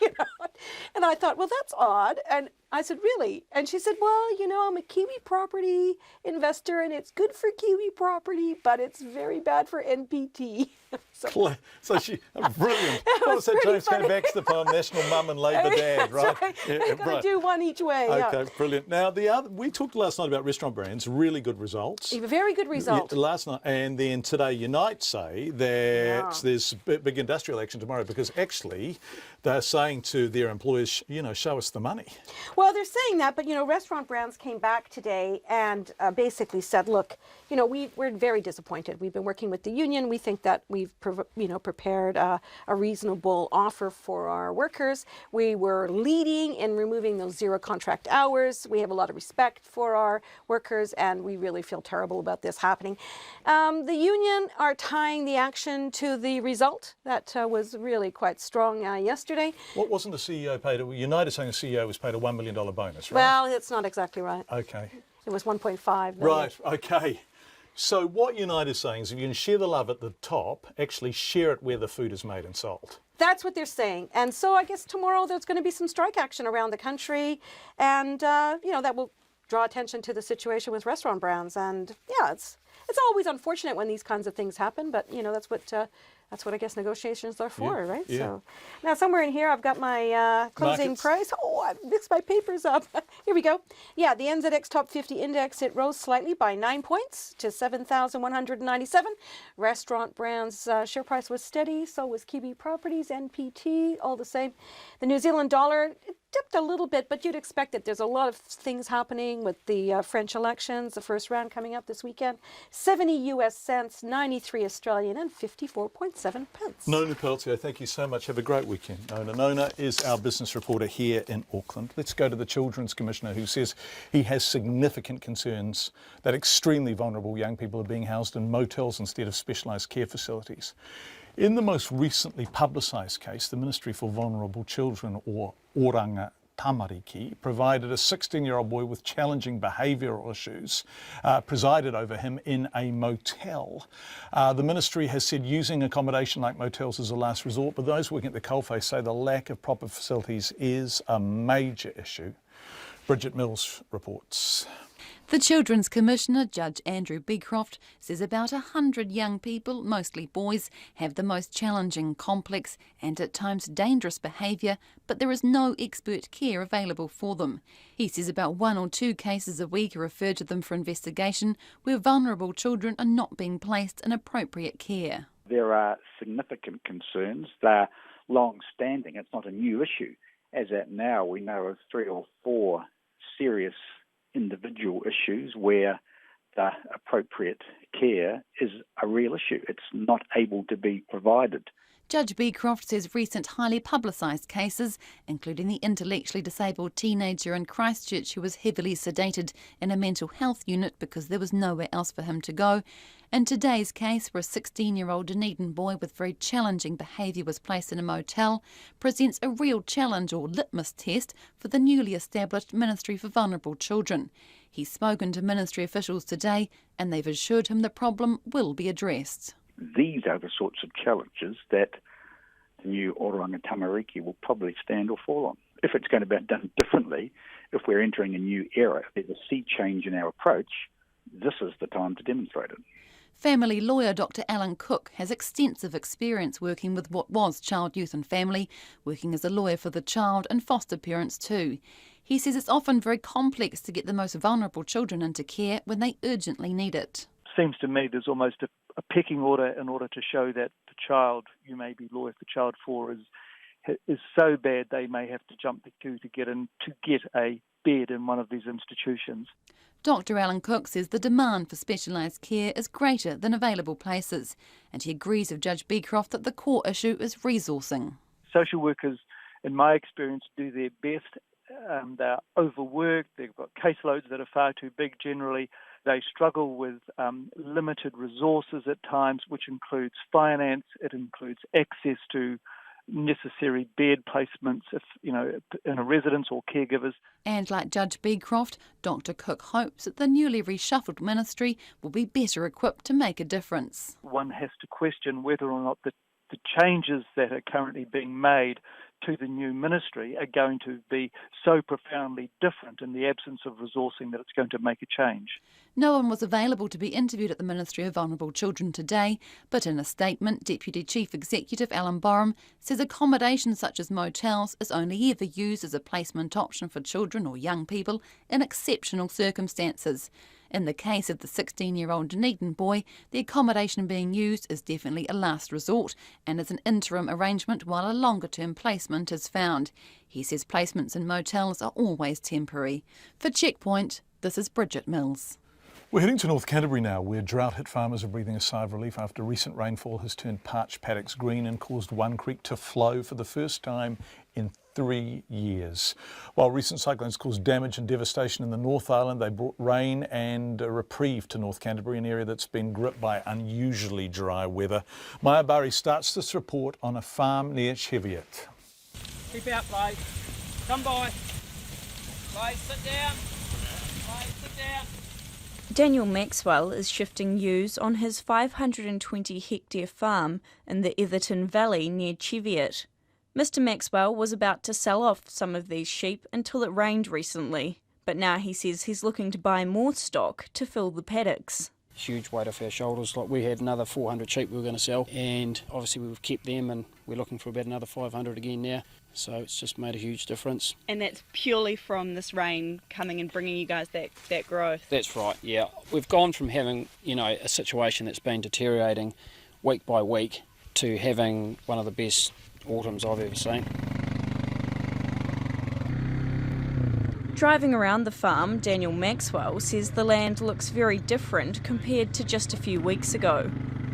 And I thought, well, that's odd. And I said, really? And she said, well, I'm a Kiwi property investor and it's good for Kiwi property, but it's very bad for NPT. So she, brilliant. What was that James K. Baxter poem, National Mum and Labour Dad, right? Right. You've got to do one each way. Okay, brilliant. Now, we talked last night about restaurant brands, really good results. A very good result. Last night, and then today Unite say that there's big industrial action tomorrow because actually they're saying to their employers, show us the money. Well, they're saying that, but, restaurant brands came back today and basically said, look, we're very disappointed. We've been working with the union. We think that we've, prepared a reasonable offer for our workers. We were leading in removing those 0 contract hours. We have a lot of respect for our workers, and we really feel terrible about this happening. The union are tying the action to the result. That was really quite strong yesterday. What wasn't the CEO paid? United saying the CEO was paid a $1 million bonus, right? Well, it's not exactly right. Okay. It was 1.5 million. Right, okay. So what Unite is saying is if you can share the love at the top, actually share it where the food is made and sold. That's what they're saying. And so I guess tomorrow there's going to be some strike action around the country. And, that will draw attention to the situation with restaurant brands. And, it's always unfortunate when these kinds of things happen. But, that's what I guess negotiations are for, right? Yeah. So now somewhere in here I've got my closing price. Oh, I mixed my papers up. Here we go. Yeah, the NZX Top 50 Index, it rose slightly by 9 points to 7,197. Restaurant brands share price was steady. So was Kiwi Properties, NPT, all the same. The New Zealand dollar, it dipped a little bit, but you'd expect it. There's a lot of things happening with the French elections, the first round coming up this weekend. 70 US cents, 93 Australian, and 54.7 pence. Nona Peltier, thank you so much. Have a great weekend, Nona. Nona is our business reporter here in Auckland. Let's go to the Children's Commissioner, who says he has significant concerns that extremely vulnerable young people are being housed in motels instead of specialised care facilities. In the most recently publicised case, the Ministry for Vulnerable Children, or Oranga Tamariki, provided a 16-year-old boy with challenging behavioural issues presided over him in a motel. The ministry has said using accommodation like motels is a last resort, but those working at the coalface say the lack of proper facilities is a major issue. Bridget Mills reports. The Children's Commissioner, Judge Andrew Beecroft, says about 100 young people, mostly boys, have the most challenging, complex and at times dangerous behaviour, but there is no expert care available for them. He says about 1 or 2 cases a week are referred to them for investigation where vulnerable children are not being placed in appropriate care. There are significant concerns. They're long-standing. It's not a new issue. As at now, we know of 3 or 4 serious individual issues where the appropriate care is a real issue. It's not able to be provided. Judge Beecroft says recent highly publicised cases, including the intellectually disabled teenager in Christchurch who was heavily sedated in a mental health unit because there was nowhere else for him to go, and today's case where a 16-year-old Dunedin boy with very challenging behaviour was placed in a motel, presents a real challenge or litmus test for the newly established Ministry for Vulnerable Children. He's spoken to ministry officials today and they've assured him the problem will be addressed. These are the sorts of challenges that the new Oranga Tamariki will probably stand or fall on. If it's going to be done differently, if we're entering a new era, if there's a sea change in our approach, this is the time to demonstrate it. Family lawyer Dr Alan Cook has extensive experience working with what was Child, Youth and Family, working as a lawyer for the child and foster parents too. He says it's often very complex to get the most vulnerable children into care when they urgently need it. Seems to me there's almost a pecking order in order to show that the child you may be lawyer for child for is so bad they may have to jump the queue to get a bed in one of these institutions. Dr Alan Cook says the demand for specialised care is greater than available places, and he agrees with Judge Beecroft that the core issue is resourcing. Social workers, in my experience, do their best. They're overworked, they've got caseloads that are far too big generally. They struggle with limited resources at times, which includes finance, it includes access to necessary bed placements in a residence or caregivers. And like Judge Beecroft, Dr Cook hopes that the newly reshuffled ministry will be better equipped to make a difference. One has to question whether or not the changes that are currently being made to the new ministry are going to be so profoundly different in the absence of resourcing that it's going to make a change. No one was available to be interviewed at the Ministry of Vulnerable Children today, but in a statement, Deputy Chief Executive Alan Borum says accommodation such as motels is only ever used as a placement option for children or young people in exceptional circumstances. In the case of the 16-year-old Dunedin boy, the accommodation being used is definitely a last resort and is an interim arrangement while a longer-term placement is found. He says placements in motels are always temporary. For Checkpoint, this is Bridget Mills. We're heading to North Canterbury now, where drought-hit farmers are breathing a sigh of relief after recent rainfall has turned parched paddocks green and caused one creek to flow for the first time in 3 years. While recent cyclones caused damage and devastation in the North Island, they brought rain and a reprieve to North Canterbury, an area that's been gripped by unusually dry weather. Maya Bari starts this report on a farm near Cheviot. Keep out, Blade. Come by. Blade, sit down. Blade, sit down. Daniel Maxwell is shifting ewes on his 520-hectare farm in the Etherton Valley near Cheviot. Mr Maxwell was about to sell off some of these sheep until it rained recently, but now he says he's looking to buy more stock to fill the paddocks. Huge weight off our shoulders. Like, we had another 400 sheep we were going to sell, and obviously we've kept them, and we're looking for about another 500 again now. So it's just made a huge difference. And that's purely from this rain coming and bringing you guys that growth? That's right, yeah. We've gone from having, a situation that's been deteriorating week by week to having one of the best autumns I've ever seen. Driving around the farm, Daniel Maxwell says the land looks very different compared to just a few weeks ago.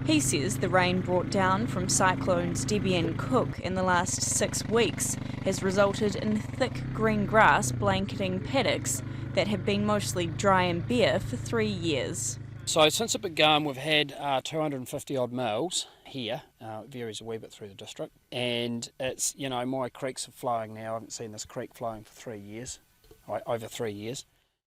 He says the rain brought down from cyclones Debbie and Cook in the last 6 weeks has resulted in thick green grass blanketing paddocks that have been mostly dry and bare for 3 years. So since it began, we've had 250 odd males here. It varies a wee bit through the district, and it's, my creeks are flowing now. I haven't seen this creek flowing for 3 years, over 3 years.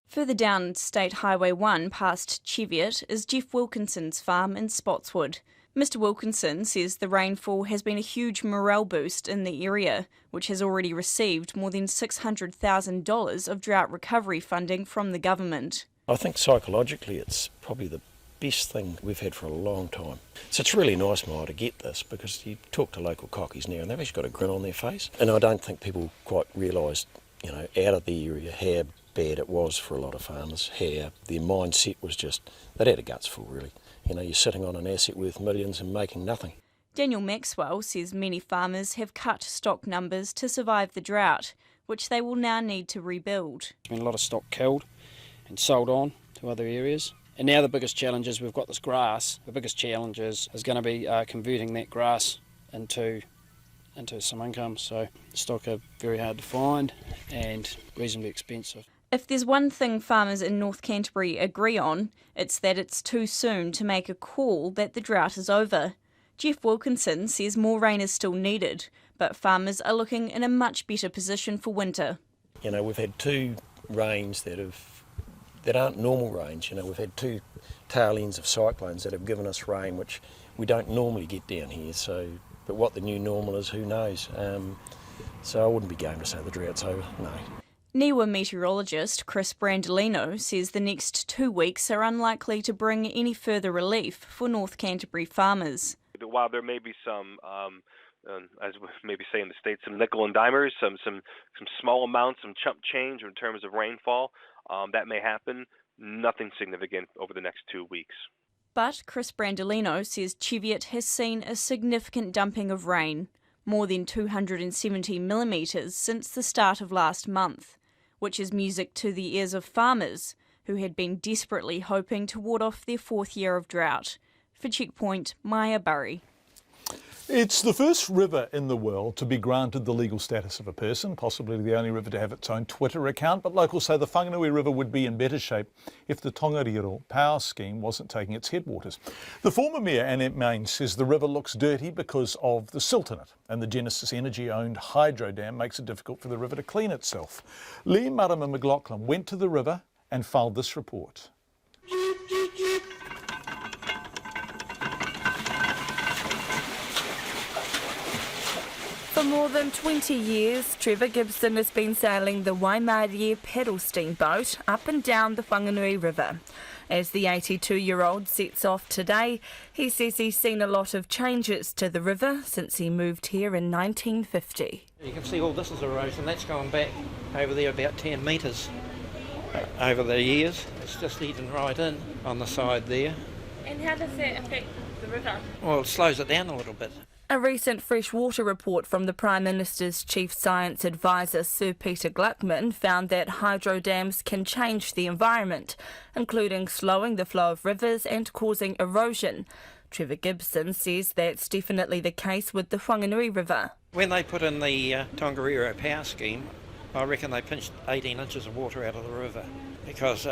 Further down State Highway 1 past Cheviot is Jeff Wilkinson's farm in Spotswood. Mr Wilkinson says the rainfall has been a huge morale boost in the area, which has already received more than $600,000 of drought recovery funding from the government. I think psychologically it's probably the best thing we've had for a long time. So it's really nice, Maya, to get this, because you talk to local cockies now and they've actually got a grin on their face. And I don't think people quite realise, out of the area how bad it was for a lot of farmers, how their mindset was just, they'd had a guts full really. You're sitting on an asset worth millions and making nothing. Daniel Maxwell says many farmers have cut stock numbers to survive the drought, which they will now need to rebuild. There's been a lot of stock killed and sold on to other areas, And now the biggest challenge is we've got this grass. The biggest challenge is going to be converting that grass into some income. So stock are very hard to find and reasonably expensive. If there's one thing farmers in North Canterbury agree on, it's that it's too soon to make a call that the drought is over. Jeff Wilkinson says more rain is still needed, but farmers are looking in a much better position for winter. You know, we've had 2 rains that aren't normal rains. You know, we've had 2 tail ends of cyclones that have given us rain, which we don't normally get down here. So, but what the new normal is, who knows? So I wouldn't be going to say the drought's over, no. NIWA meteorologist Chris Brandolino says the next 2 weeks are unlikely to bring any further relief for North Canterbury farmers. While there may be some, as we maybe say in the States, some nickel and dimers, some small amounts, some chump change in terms of rainfall, that may happen. Nothing significant over the next 2 weeks. But Chris Brandolino says Cheviot has seen a significant dumping of rain, more than 270 millimetres since the start of last month, which is music to the ears of farmers who had been desperately hoping to ward off their 4th year of drought. For Checkpoint, Maya Burry. It's the first river in the world to be granted the legal status of a person, possibly the only river to have its own Twitter account, but locals say the Whanganui River would be in better shape if the Tongariro power scheme wasn't taking its headwaters. The former Mayor, Annette Main, says the river looks dirty because of the silt in it, and the Genesis Energy-owned hydro dam makes it difficult for the river to clean itself. Lee Marama McLaughlin went to the river and filed this report. For more than 20 years, Trevor Gibson has been sailing the Waimarie pedal steamboat up and down the Whanganui River. As the 82-year-old sets off today, he says he's seen a lot of changes to the river since he moved here in 1950. You can see all this is erosion. That's going back over there about 10 metres over the years. It's just eaten right in on the side there. And how does that affect the river? Well, it slows it down a little bit. A recent freshwater report from the Prime Minister's Chief Science Advisor Sir Peter Gluckman found that hydro dams can change the environment, including slowing the flow of rivers and causing erosion. Trevor Gibson says that's definitely the case with the Whanganui River. When they put in the Tongariro power scheme, I reckon they pinched 18 inches of water out of the river because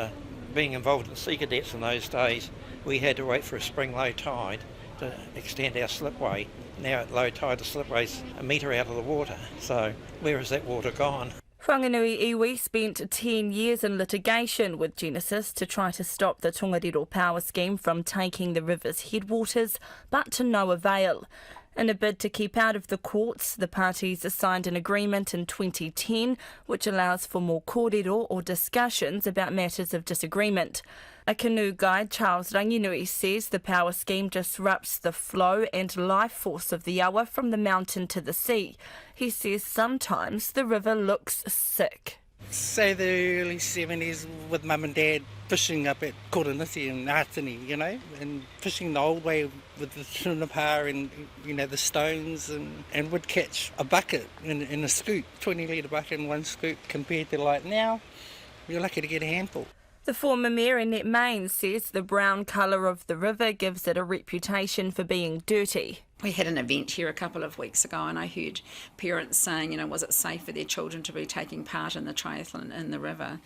being involved in sea cadets in those days, we had to wait for a spring low tide to extend our slipway. Now at low tide, the slipway's a metre out of the water. So where has that water gone? Whanganui iwi spent 10 years in litigation with Genesis to try to stop the Tongariro power scheme from taking the river's headwaters, but to no avail. In a bid to keep out of the courts, the parties signed an agreement in 2010 which allows for more kōrero or discussions about matters of disagreement. A canoe guide, Charles Ranginui, says the power scheme disrupts the flow and life force of the awa from the mountain to the sea. He says sometimes the river looks sick. Say the early 70s with Mum and Dad fishing up at Koronisi and Atani, you know, and fishing the old way with the tunapā and, you know, the stones and would catch a bucket in a scoop, 20-litre bucket in one scoop compared to like now, you're lucky to get a handful. The former Mayor, Annette Main, says the brown colour of the river gives it a reputation for being dirty. We had an event here a couple of weeks ago and I heard parents saying, you know, was it safe for their children to be taking part in the triathlon in the river?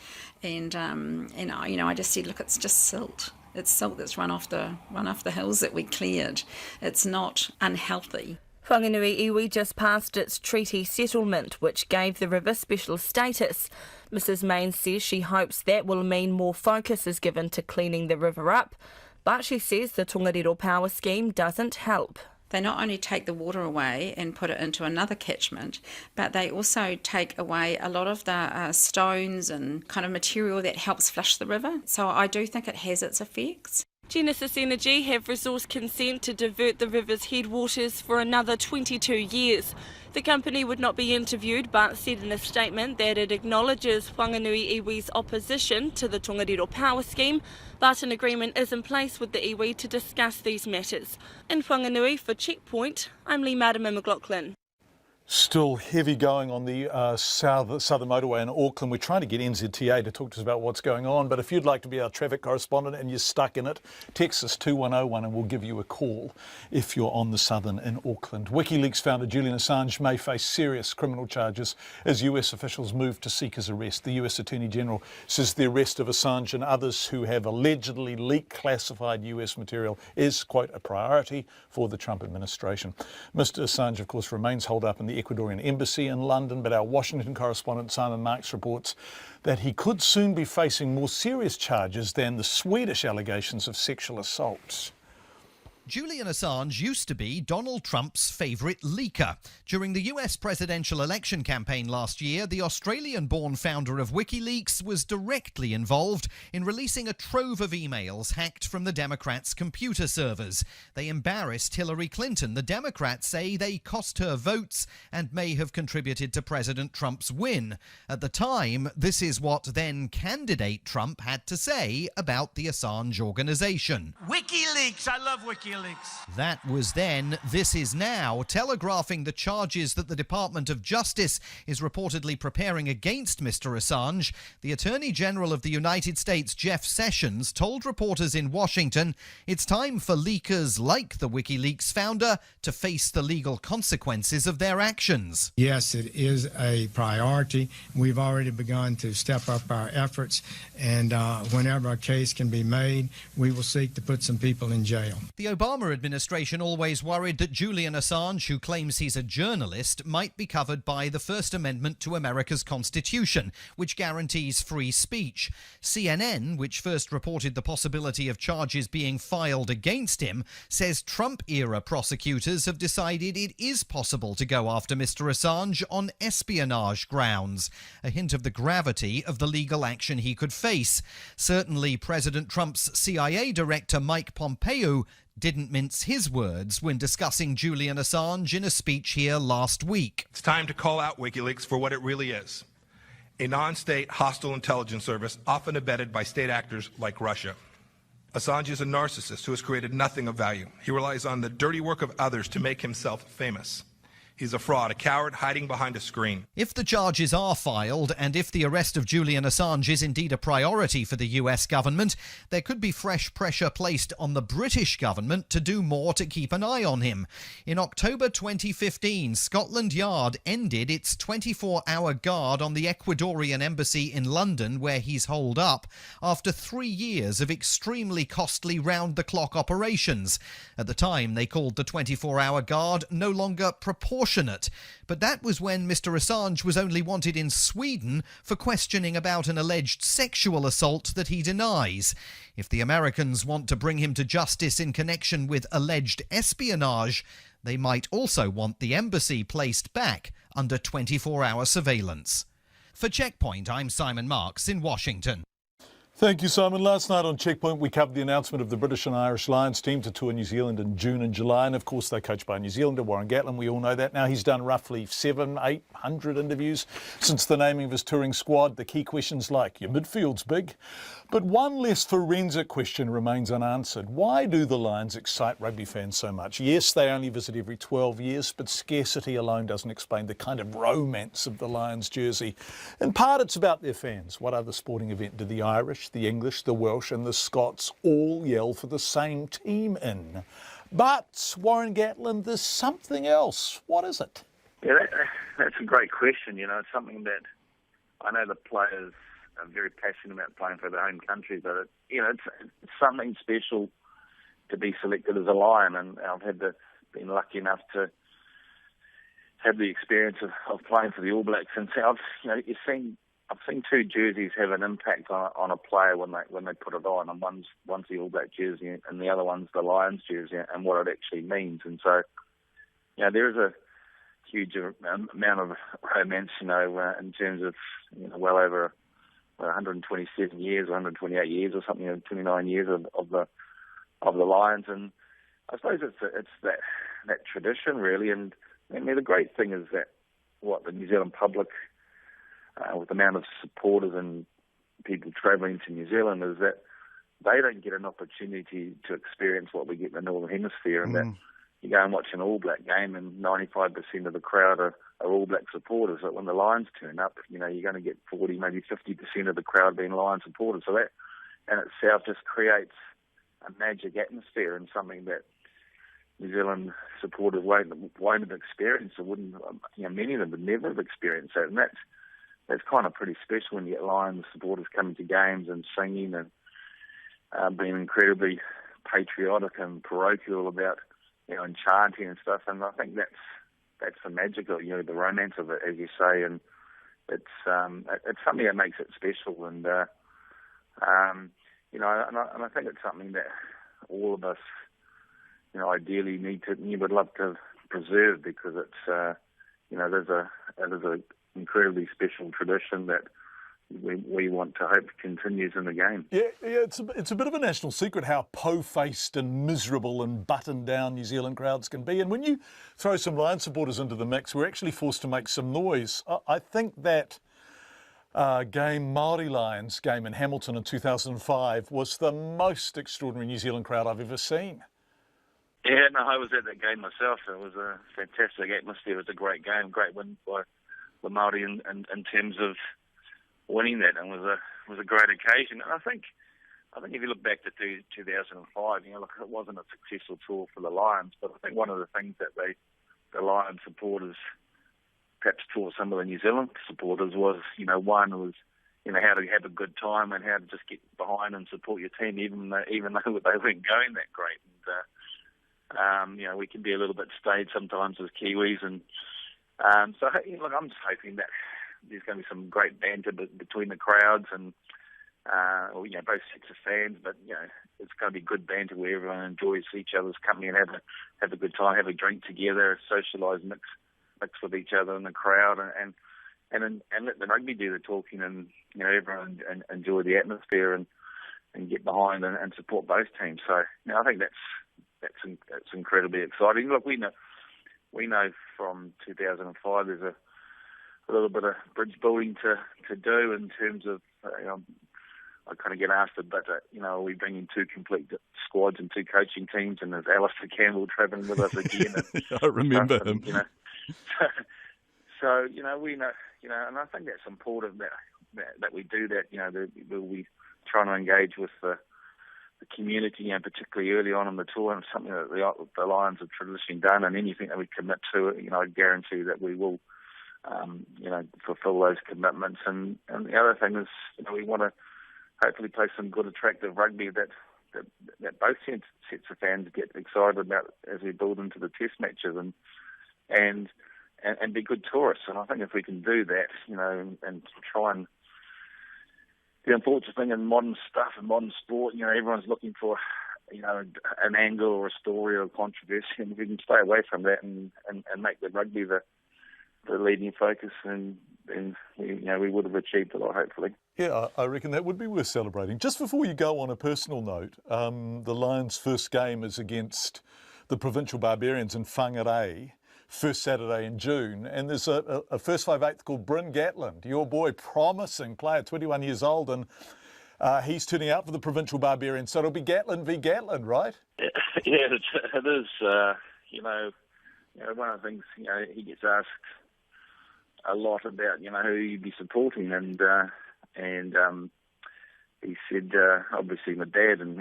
And, I just said, look, it's just silt. It's silt that's run off the hills that we cleared. It's not unhealthy. Whanganui iwi just passed its treaty settlement, which gave the river special status. Mrs Main says she hopes that will mean more focus is given to cleaning the river up, but she says the Tongariro power scheme doesn't help. They not only take the water away and put it into another catchment, but they also take away a lot of the stones and kind of material that helps flush the river. So I do think it has its effects. Genesis Energy have resource consent to divert the river's headwaters for another 22 years. The company would not be interviewed but said in a statement that it acknowledges Whanganui iwi's opposition to the Tongariro power scheme, but an agreement is in place with the iwi to discuss these matters. In Whanganui for Checkpoint, I'm Lee Marama McLaughlin. Still heavy going on the southern motorway in Auckland. We're trying to get NZTA to talk to us about what's going on, but if you'd like to be our traffic correspondent and you're stuck in it, text us 2101 and we'll give you a call if you're on the southern in Auckland. WikiLeaks founder Julian Assange may face serious criminal charges as US officials move to seek his arrest. The US Attorney General says the arrest of Assange and others who have allegedly leaked classified US material is, quote, a priority for the Trump administration. Mr. Assange, of course, remains holed up in the Ecuadorian embassy in London, but our Washington correspondent Simon Marks reports that he could soon be facing more serious charges than the Swedish allegations of sexual assault. Julian Assange used to be Donald Trump's favourite leaker. During the US presidential election campaign last year, the Australian-born founder of WikiLeaks was directly involved in releasing a trove of emails hacked from the Democrats' computer servers. They embarrassed Hillary Clinton. The Democrats say they cost her votes and may have contributed to President Trump's win. At the time, this is what then-candidate Trump had to say about the Assange organisation. WikiLeaks, I love WikiLeaks. That was then, this is now, telegraphing the charges that the Department of Justice is reportedly preparing against Mr. Assange. The Attorney General of the United States, Jeff Sessions, told reporters in Washington it's time for leakers like the WikiLeaks founder to face the legal consequences of their actions. Yes, it is a priority. We've already begun to step up our efforts, and whenever a case can be made, we will seek to put some people in jail. The Obama administration always worried that Julian Assange, who claims he's a journalist, might be covered by the First Amendment to America's Constitution, which guarantees free speech. CNN, which first reported the possibility of charges being filed against him, says Trump-era prosecutors have decided it is possible to go after Mr. Assange on espionage grounds, a hint of the gravity of the legal action he could face. Certainly, President Trump's CIA director Mike Pompeo didn't mince his words when discussing Julian Assange in a speech here last week. It's time to call out WikiLeaks for what it really is. A non-state hostile intelligence service often abetted by state actors like Russia. Assange is a narcissist who has created nothing of value. He relies on the dirty work of others to make himself famous. He's a fraud, a coward hiding behind a screen. If the charges are filed, and if the arrest of Julian Assange is indeed a priority for the US government, there could be fresh pressure placed on the British government to do more to keep an eye on him. In October 2015, Scotland Yard ended its 24-hour guard on the Ecuadorian embassy in London, where he's holed up, after 3 years of extremely costly round-the-clock operations. At the time, they called the 24-hour guard no longer proportionate. But that was when Mr. Assange was only wanted in Sweden for questioning about an alleged sexual assault that he denies. If the Americans want to bring him to justice in connection with alleged espionage, they might also want the embassy placed back under 24-hour surveillance. For Checkpoint, I'm Simon Marks in Washington. Thank you, Simon. Last night on Checkpoint, we covered the announcement of the British and Irish Lions team to tour New Zealand in June and July. And of course, they're coached by New Zealander Warren Gatland. We all know that. Now he's done roughly 700-800 interviews since the naming of his touring squad. The key questions like, your midfield's big. But one less forensic question remains unanswered. Why do the Lions excite rugby fans so much? Yes, they only visit every 12 years, but scarcity alone doesn't explain the kind of romance of the Lions jersey. In part, it's about their fans. What other sporting event do the Irish, the English, the Welsh and the Scots all yell for the same team in? But, Warren Gatland, there's something else. What is it? Yeah, that's a great question. You know, it's something that I know the players are very passionate about playing for their home country, but it's something special to be selected as a Lion, and I've been lucky enough to have the experience of playing for the All Blacks, and so I've seen two jerseys have an impact on a player when they put it on, and one's the All Black jersey and the other one's the Lions jersey, and what it actually means, and so there is a huge amount of romance, in terms of well over 127 years, 128 years, or something, 29 years of the Lions, and I suppose it's that tradition really. And I mean, the great thing is that the New Zealand public, with the amount of supporters and people travelling to New Zealand, is that they don't get an opportunity to experience what we get in the Northern Hemisphere, and that you go and watch an All Black game and 95% of the crowd are All Black supporters. But when the Lions turn up, you're going to get 40, maybe 50% of the crowd being Lions supporters. So that in itself just creates a magic atmosphere and something that New Zealand supporters won't have experienced, or wouldn't. Many of them would never have experienced that, and that's kind of pretty special when you get Lions supporters coming to games and singing and being incredibly patriotic and parochial about, and chanting and stuff. And I think that's the magic of the romance of it, as you say, and it's something that makes it special. And and I think it's something that all of us, ideally you would love to preserve, because it's, it is a incredibly special tradition that we want to hope continues in the game. Yeah, it's a bit of a national secret how po-faced and miserable and buttoned down New Zealand crowds can be. And when you throw some Lions supporters into the mix, we're actually forced to make some noise. I think that Māori Lions game in Hamilton in 2005 was the most extraordinary New Zealand crowd I've ever seen. Yeah, no, I was at that game myself. It was a fantastic atmosphere. It was a great game, great win by the Māori in terms of winning that, and was a great occasion. And I think if you look back to 2005, it wasn't a successful tour for the Lions, but I think one of the things that the Lions supporters perhaps taught some of the New Zealand supporters was, one was, how to have a good time and how to just get behind and support your team, even though they weren't going that great. And we can be a little bit staid sometimes as Kiwis, and so I'm just hoping that there's going to be some great banter between the crowds and both sets of fans, but it's going to be good banter where everyone enjoys each other's company and have a good time, have a drink together, socialise, mix with each other in the crowd, and let the rugby do the talking, and everyone enjoy the atmosphere and get behind and support both teams. So I think that's incredibly exciting. Look, we know from 2005 there's a little bit of bridge building to do in terms of, I kind of get asked about that, are we bringing two complete squads and two coaching teams, and there's Alistair Campbell travelling with us again. I remember him. So we know, and I think that's important that we do that. We'll be trying to engage with the community, particularly early on in the tour, and something that the Lions have traditionally done, and anything that we commit to, I guarantee that we will, fulfil those commitments. And the other thing is, we want to hopefully play some good, attractive rugby that both sets of fans get excited about as we build into the test matches, and be good tourists. And I think if we can do that, and try and, the unfortunate thing in modern stuff and modern sport, everyone's looking for, an angle or a story or a controversy, and if we can stay away from that and make the rugby the leading focus, and we would have achieved a lot, hopefully. Yeah, I reckon that would be worth celebrating. Just before you go, on a personal note, the Lions' first game is against the Provincial Barbarians in Whangarei, first Saturday in June, and there's a first 5/8 called Bryn Gatland, your boy, promising player, 21 years old, and he's turning out for the Provincial Barbarians, so it'll be Gatland v Gatland, right? Yeah, it is. One of the things, he gets asked a lot about, who you'd be supporting, and he said, obviously my dad, and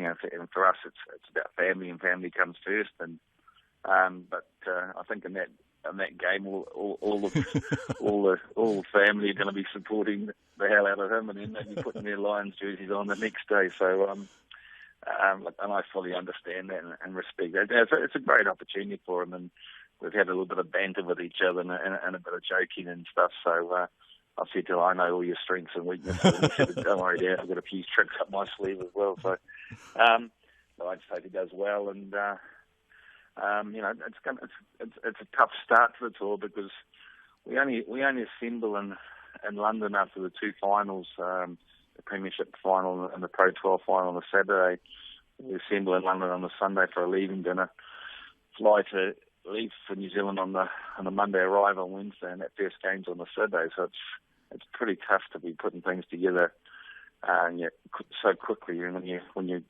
for us it's about family, and family comes first, and but I think in that game, all the family are going to be supporting the hell out of him, and then maybe putting their Lions jerseys on the next day. So, and I fully understand that and respect that. It's a great opportunity for him, and we've had a little bit of banter with each other and a bit of joking and stuff. So I said to him, I know all your strengths and weaknesses. And he said, don't worry, Dad, I've got a few tricks up my sleeve as well. So I just hope he does well, and it's a tough start to the tour, because we only assemble in London after the two finals, the Premiership final and the Pro 12 final on the Saturday. We assemble in London on the Sunday for a leaving dinner, leave for New Zealand on the Monday, arrive on Wednesday, and that first game's on the Saturday. So it's pretty tough to be putting things together so quickly. And when you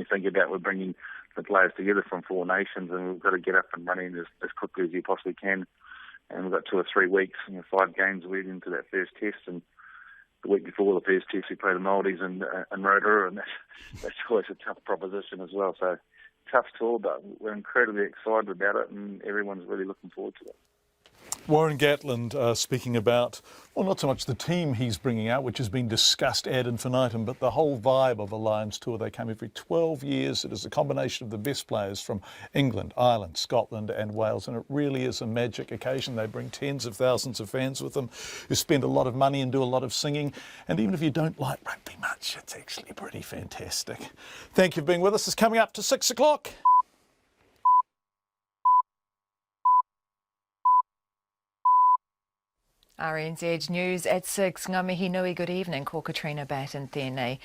think about we're bringing the players together from 4 nations, and we've got to get up and running as quickly as you possibly can. And we've got 2 or 3 weeks, 5 games leading into that first test, and the week before the first test we play the Maldives and Rotorua, and that's always a tough proposition as well. So tough tour, but we're incredibly excited about it, and everyone's really looking forward to it. Warren Gatland speaking about, well, not so much the team he's bringing out, which has been discussed ad infinitum, but the whole vibe of a Lions tour. They come every 12 years. It is a combination of the best players from England, Ireland, Scotland and Wales, and it really is a magic occasion. They bring tens of thousands of fans with them who spend a lot of money and do a lot of singing. And even if you don't like rugby much, it's actually pretty fantastic. Thank you for being with us. It's coming up to 6 o'clock. RNZ News at 6. Ngā mihi nui, good evening. Ko Katrina Batten tēnei.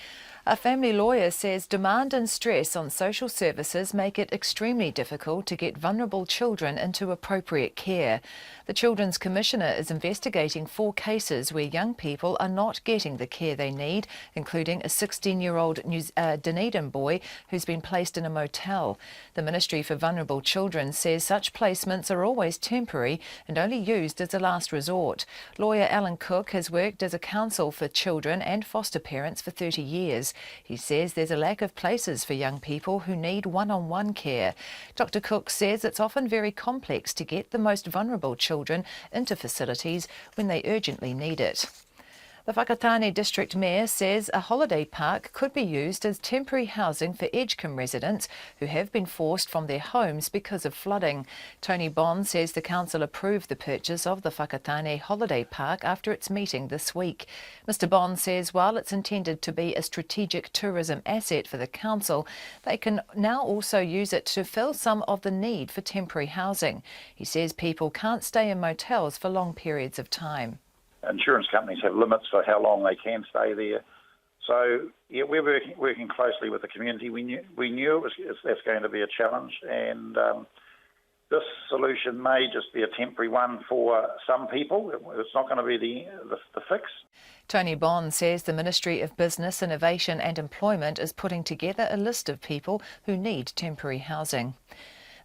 A family lawyer says demand and stress on social services make it extremely difficult to get vulnerable children into appropriate care. The Children's Commissioner is investigating 4 cases where young people are not getting the care they need, including a 16-year-old Dunedin boy who's been placed in a motel. The Ministry for Vulnerable Children says such placements are always temporary and only used as a last resort. Lawyer Alan Cook has worked as a counsel for children and foster parents for 30 years. He says there's a lack of places for young people who need one-on-one care. Dr. Cook says it's often very complex to get the most vulnerable children into facilities when they urgently need it. The WHAKATANE District Mayor says a holiday park could be used as temporary housing for Edgecombe residents who have been forced from their homes because of flooding. Tony BONNE says the council approved the purchase of the WHAKATANE holiday park after its meeting this week. Mr BONNE says while it's intended to be a strategic tourism asset for the council, they can now also use it to fill some of the need for temporary housing. He says people can't stay in motels for long periods of time. Insurance companies have limits for how long they can stay there. So, yeah, we're working closely with the community. We knew that's going to be a challenge, and this solution may just be a temporary one for some people. It's not going to be the fix. Tony BONNE says the Ministry of Business, Innovation and Employment is putting together a list of people who need temporary housing.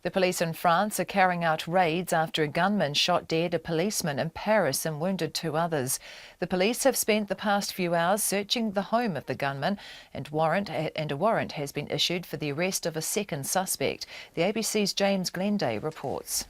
The police in France are carrying out raids after a gunman shot dead a policeman in Paris and wounded 2 others. The police have spent the past few hours searching the home of the gunman, and a warrant has been issued for the arrest of a second suspect. The ABC's James Glenday reports.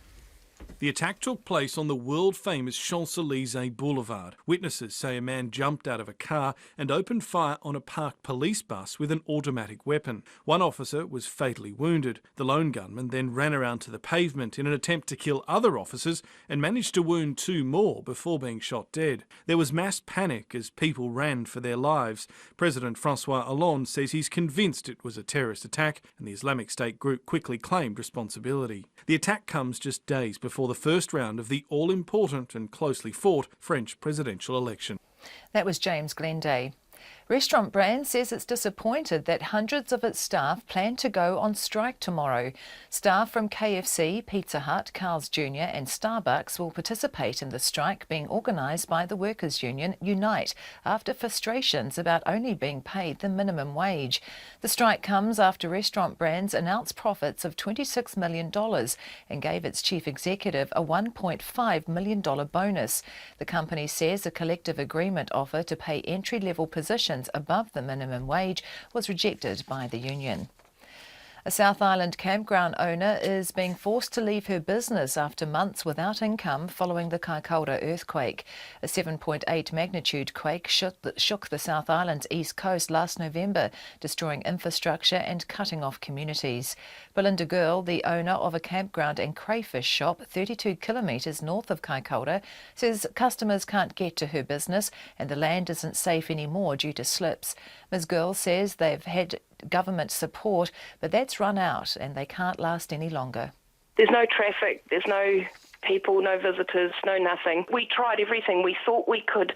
The attack took place on the world-famous Champs-Élysées Boulevard. Witnesses say a man jumped out of a car and opened fire on a parked police bus with an automatic weapon. One officer was fatally wounded. The lone gunman then ran around to the pavement in an attempt to kill other officers and managed to wound 2 more before being shot dead. There was mass panic as people ran for their lives. President François Hollande says he's convinced it was a terrorist attack, and the Islamic State group quickly claimed responsibility. The attack comes just days before the first round of the all-important and closely fought French presidential election. That was James Glenday. Restaurant Brand says it's disappointed that hundreds of its staff plan to go on strike tomorrow. Staff from KFC, Pizza Hut, Carl's Jr. and Starbucks will participate in the strike being organised by the workers' union Unite after frustrations about only being paid the minimum wage. The strike comes after Restaurant Brands announced profits of $26 million and gave its chief executive a $1.5 million bonus. The company says a collective agreement offer to pay entry-level positions above the minimum wage was rejected by the union. A South Island campground owner is being forced to leave her business after months without income following the Kaikoura earthquake. A 7.8 magnitude quake shook the South Island's east coast last November, destroying infrastructure and cutting off communities. Belinda Girl, the owner of a campground and crayfish shop 32 kilometres north of Kaikoura, says customers can't get to her business and the land isn't safe anymore due to slips. Ms. Girl says they've had government support, but that's run out and they can't last any longer. There's no traffic, there's no people, no visitors, no nothing. We tried everything. We thought we could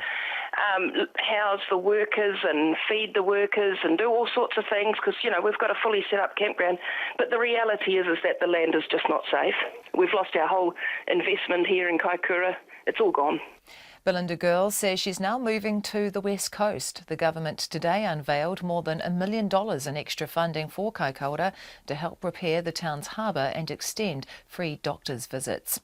house the workers and feed the workers and do all sorts of things because, you know, we've got a fully set up campground. But the reality is that the land is just not safe. We've lost our whole investment here in Kaikoura. It's all gone. Belinda Girl says she's now moving to the West Coast. The government today unveiled more than $1 million in extra funding for Kaikoura to help repair the town's harbour and extend free doctors' visits.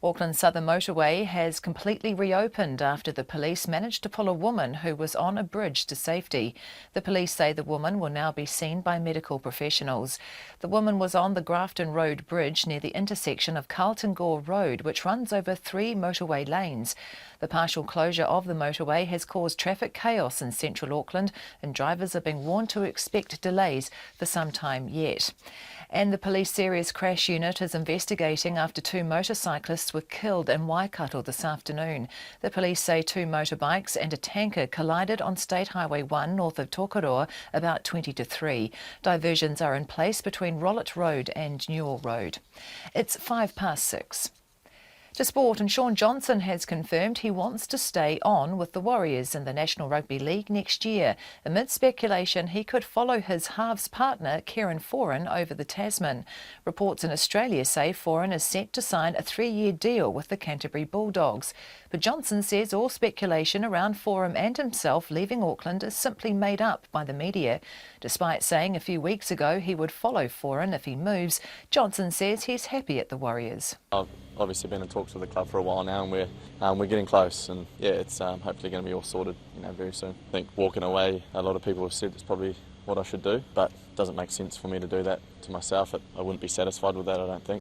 Auckland's Southern Motorway has completely reopened after the police managed to pull a woman who was on a bridge to safety. The police say the woman will now be seen by medical professionals. The woman was on the Grafton Road Bridge near the intersection of Carlton Gore Road, which runs over 3 motorway lanes. The partial closure of the motorway has caused traffic chaos in central Auckland, and drivers are being warned to expect delays for some time yet. And the police serious crash unit is investigating after 2 motorcyclists were killed in Waikato this afternoon. The police say 2 motorbikes and a tanker collided on State Highway 1 north of Tokoroa about 20 to 3. Diversions are in place between Rollitt Road and Newell Road. It's 6:05. To sport, and Shaun Johnson has confirmed he wants to stay on with the Warriors in the National Rugby League next year. Amid speculation he could follow his halves partner Kieran Foran over the Tasman. Reports in Australia say Foran is set to sign a 3-year deal with the Canterbury Bulldogs. But Johnson says all speculation around Foran and himself leaving Auckland is simply made up by the media. Despite saying a few weeks ago he would follow Foran if he moves, Johnson says he's happy at the Warriors. I've obviously been in talks with the club for a while now, and we're getting close, and yeah, it's hopefully going to be all sorted, very soon. I think walking away, a lot of people have said it's probably what I should do, but it doesn't make sense for me to do that to myself. I wouldn't be satisfied with that, I don't think.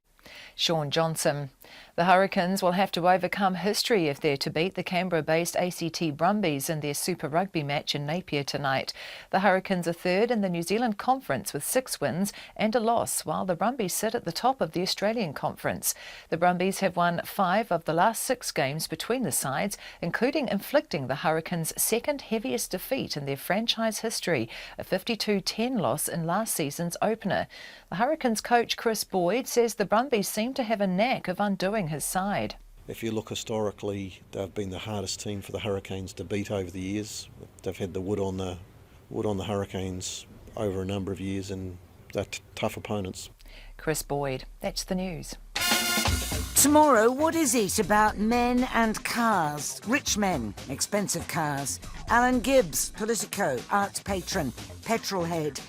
Shaun Johnson. The Hurricanes will have to overcome history if they're to beat the Canberra-based ACT Brumbies in their Super Rugby match in Napier tonight. The Hurricanes are third in the New Zealand Conference with 6 wins and a loss, while the Brumbies sit at the top of the Australian Conference. The Brumbies have won 5 of the last 6 games between the sides, including inflicting the Hurricanes' second heaviest defeat in their franchise history, a 52-10 loss in last season's opener. The Hurricanes coach Chris Boyd says the Brumbies seem to have a knack of undoing his side. If you look historically, they've been the hardest team for the Hurricanes to beat over the years. They've had the wood on the Hurricanes over a number of years, and they're tough opponents. Chris Boyd, that's the news. Tomorrow, what is it about men and cars? Rich men, expensive cars. Alan Gibbs, Politico, arts patron, petrol head.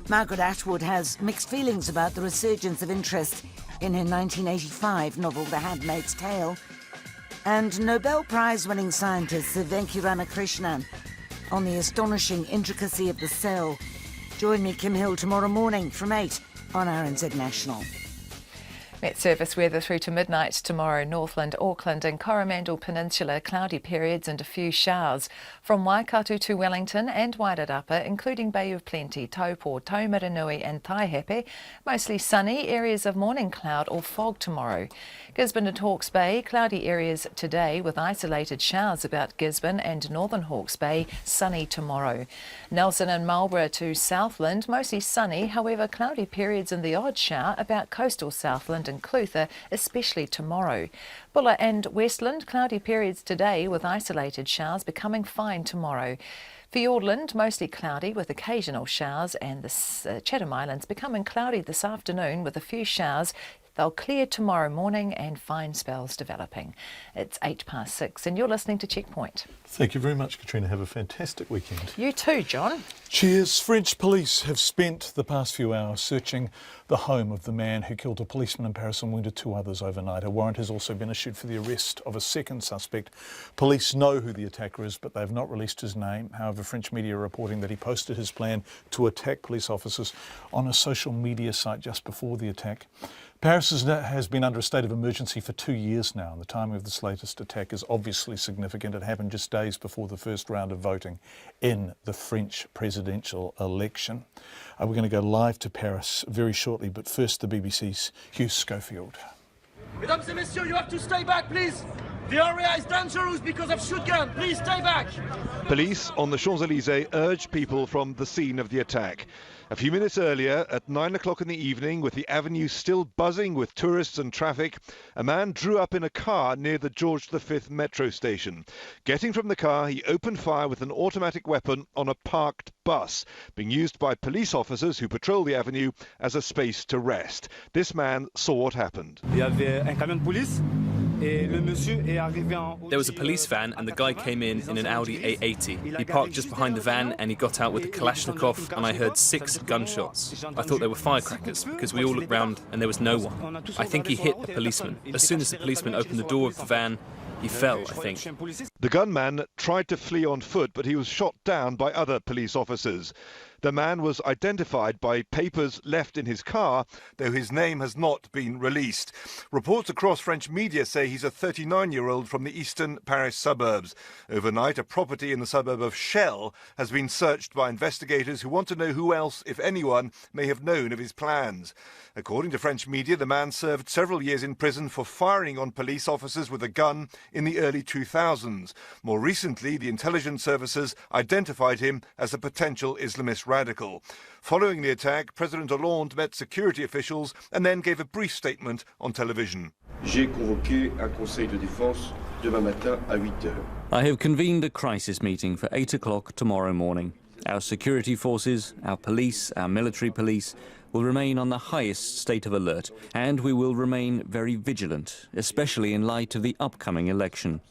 Margaret Atwood has mixed feelings about the resurgence of interest in her 1985 novel The Handmaid's Tale. And Nobel Prize-winning scientist Sir Venki Ramakrishnan on the astonishing intricacy of the cell. Join me, Kim Hill, tomorrow morning from 8 on RNZ National. Met Service weather through to midnight tomorrow. Northland, Auckland and Coromandel Peninsula, cloudy periods and a few showers. From Waikato to Wellington and Wairarapa, including Bay of Plenty, Taupo, Taumaranui and Taihape, mostly sunny, areas of morning cloud or fog tomorrow. Gisborne and Hawke's Bay, cloudy areas today with isolated showers about Gisborne and northern Hawke's Bay, sunny tomorrow. Nelson and Marlborough to Southland, mostly sunny, however cloudy periods and the odd shower about coastal Southland and Clutha, especially tomorrow. Buller and Westland, cloudy periods today with isolated showers becoming fine tomorrow. Fiordland, mostly cloudy with occasional showers, and the Chatham Islands becoming cloudy this afternoon with a few showers. They'll clear tomorrow morning and fine spells developing. It's 6:08 and you're listening to Checkpoint. Thank you very much, Katrina. Have a fantastic weekend. You too, John. Cheers. French police have spent the past few hours searching the home of the man who killed a policeman in Paris and wounded 2 others overnight. A warrant has also been issued for the arrest of a second suspect. Police know who the attacker is, but they've not released his name. However, French media are reporting that he posted his plan to attack police officers on a social media site just before the attack. Paris has been under a state of emergency for 2 years now, and the timing of this latest attack is obviously significant. It happened just days before the first round of voting in the French presidential election. We're going to go live to Paris very shortly, but first the BBC's Hugh Schofield. Mesdames et messieurs, you have to stay back, please. The area is dangerous because of shotgun. Please stay back. Police on the Champs-Élysées urged people from the scene of the attack. A few minutes earlier, at 9 o'clock in the evening, with the avenue still buzzing with tourists and traffic, a man drew up in a car near the George V metro station. Getting from the car, he opened fire with an automatic weapon on a parked bus, being used by police officers who patrol the avenue as a space to rest. This man saw what happened. Il y avait un camion de police There was a police van and the guy came in an Audi A80. He parked just behind the van and he got out with a Kalashnikov and I heard 6 gunshots. I thought they were firecrackers because we all looked round and there was no one. I think he hit the policeman. As soon as the policeman opened the door of the van, he fell, I think. The gunman tried to flee on foot, but he was shot down by other police officers. The man was identified by papers left in his car, though his name has not been released. Reports across French media say he's a 39-year-old from the eastern Paris suburbs. Overnight, a property in the suburb of Chelles has been searched by investigators who want to know who else, if anyone, may have known of his plans. According to French media, the man served several years in prison for firing on police officers with a gun in the early 2000s. More recently, the intelligence services identified him as a potential Islamist radical. Following the attack, President Hollande met security officials and then gave a brief statement on television. J'ai convoqué un conseil de défense demain matin à 8 heures. I have convened a crisis meeting for 8 o'clock tomorrow morning. Our security forces, our police, our military police will remain on the highest state of alert, and we will remain very vigilant, especially in light of the upcoming election.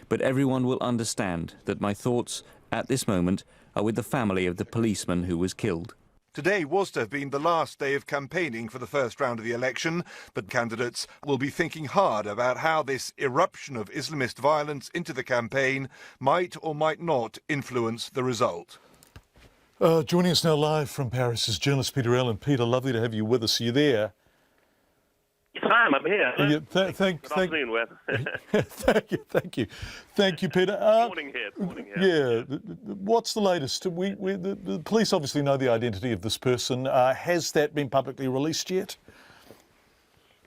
But everyone will understand that my thoughts at this moment are with the family of the policeman who was killed. Today was to have been the last day of campaigning for the first round of the election, but candidates will be thinking hard about how this eruption of Islamist violence into the campaign might or might not influence the result. Joining us now live from Paris is journalist Peter Allen. Peter, lovely to have you with us. Are you there? Yes, I am. I'm here. Yeah, Good afternoon, Wes. Thank you, Peter. Morning here. Yeah. What's the latest? The police obviously know the identity of this person. Has that been publicly released yet?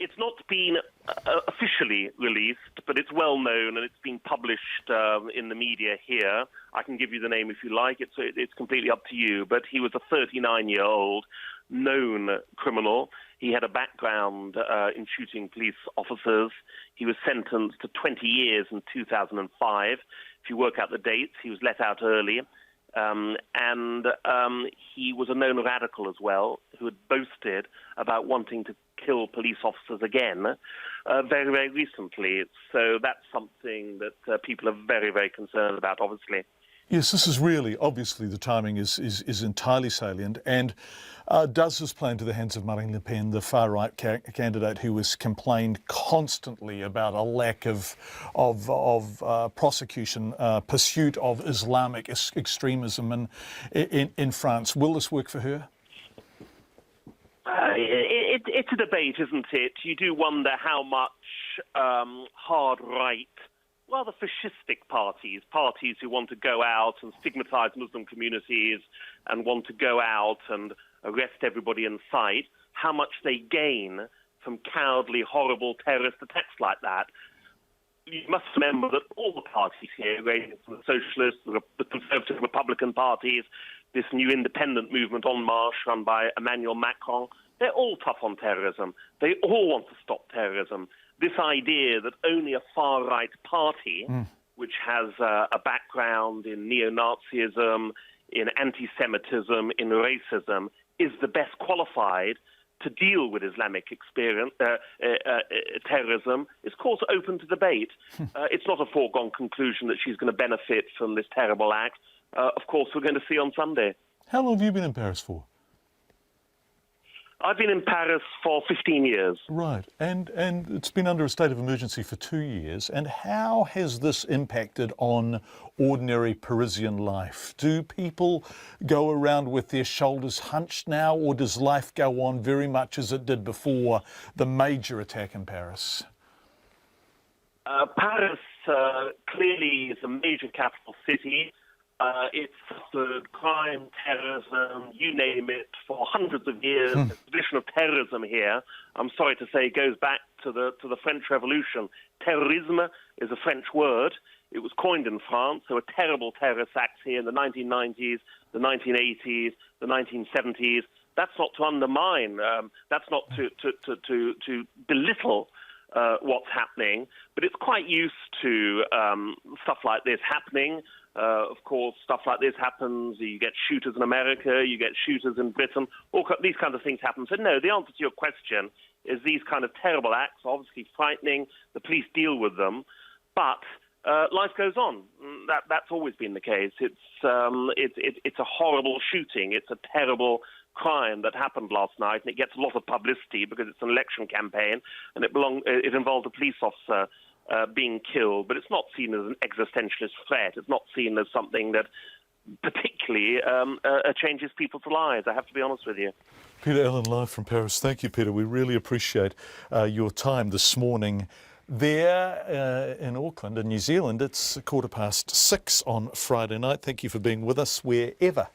It's not been officially released, but it's well known and it's been published in the media here. I can give you the name if you like. It's completely up to you. But he was a 39-year-old known criminal. He had a background in shooting police officers. He was sentenced to 20 years in 2005. If you work out the dates, he was let out early. And he was a known radical as well, who had boasted about wanting to kill police officers again very, very recently. So that's something that people are very, very concerned about, obviously. Yes, this is really, obviously, the timing is entirely salient. And does this play into the hands of Marine Le Pen, the far-right candidate who has complained constantly about a lack of prosecution, pursuit of Islamic extremism in France? Will this work for her? It's a debate, isn't it? You do wonder how much hard-right, rather fascistic parties who want to go out and stigmatise Muslim communities and want to go out and arrest everybody in sight, how much they gain from cowardly, horrible terrorist attacks like that. You must remember that all the parties here, ranging from the Socialists, the Conservative Republican parties, this new independent movement En Marche run by Emmanuel Macron, they're all tough on terrorism. They all want to stop terrorism. This idea that only a far-right party, which has a background in neo-Nazism, in anti-Semitism, in racism, is the best qualified to deal with Islamic terrorism is, of course, open to debate. It's not a foregone conclusion that she's going to benefit from this terrible act. Of course, we're going to see on Sunday. How long have you been in Paris for? I've been in Paris for 15 years. Right, and it's been under a state of emergency for 2 years. And how has this impacted on ordinary Parisian life? Do people go around with their shoulders hunched now, or does life go on very much as it did before the major attack in Paris? Paris clearly is a major capital city. It's suffered crime, terrorism, you name it, for hundreds of years. The tradition of terrorism here, I'm sorry to say, goes back to the French Revolution. Terrorisme is a French word. It was coined in France. There were terrible terrorist acts here in the 1990s, the 1980s, the 1970s. That's not to undermine, that's not to belittle what's happening, but it's quite used to stuff like this happening. Of course, stuff like this happens. You get shooters in America, you get shooters in Britain, these kinds of things happen. So no, the answer to your question is these kind of terrible acts are obviously frightening. The police deal with them, but life goes on. That's always been the case. It's a horrible shooting. It's a terrible crime that happened last night, and it gets a lot of publicity because it's an election campaign, and it involved a police officer being killed, but it's not seen as an existentialist threat. It's not seen as something that particularly changes people's lives, I have to be honest with you. Peter Allen, live from Paris. Thank you, Peter. We really appreciate your time this morning. There in Auckland, in New Zealand, it's 6:15 on Friday night. Thank you for being with us wherever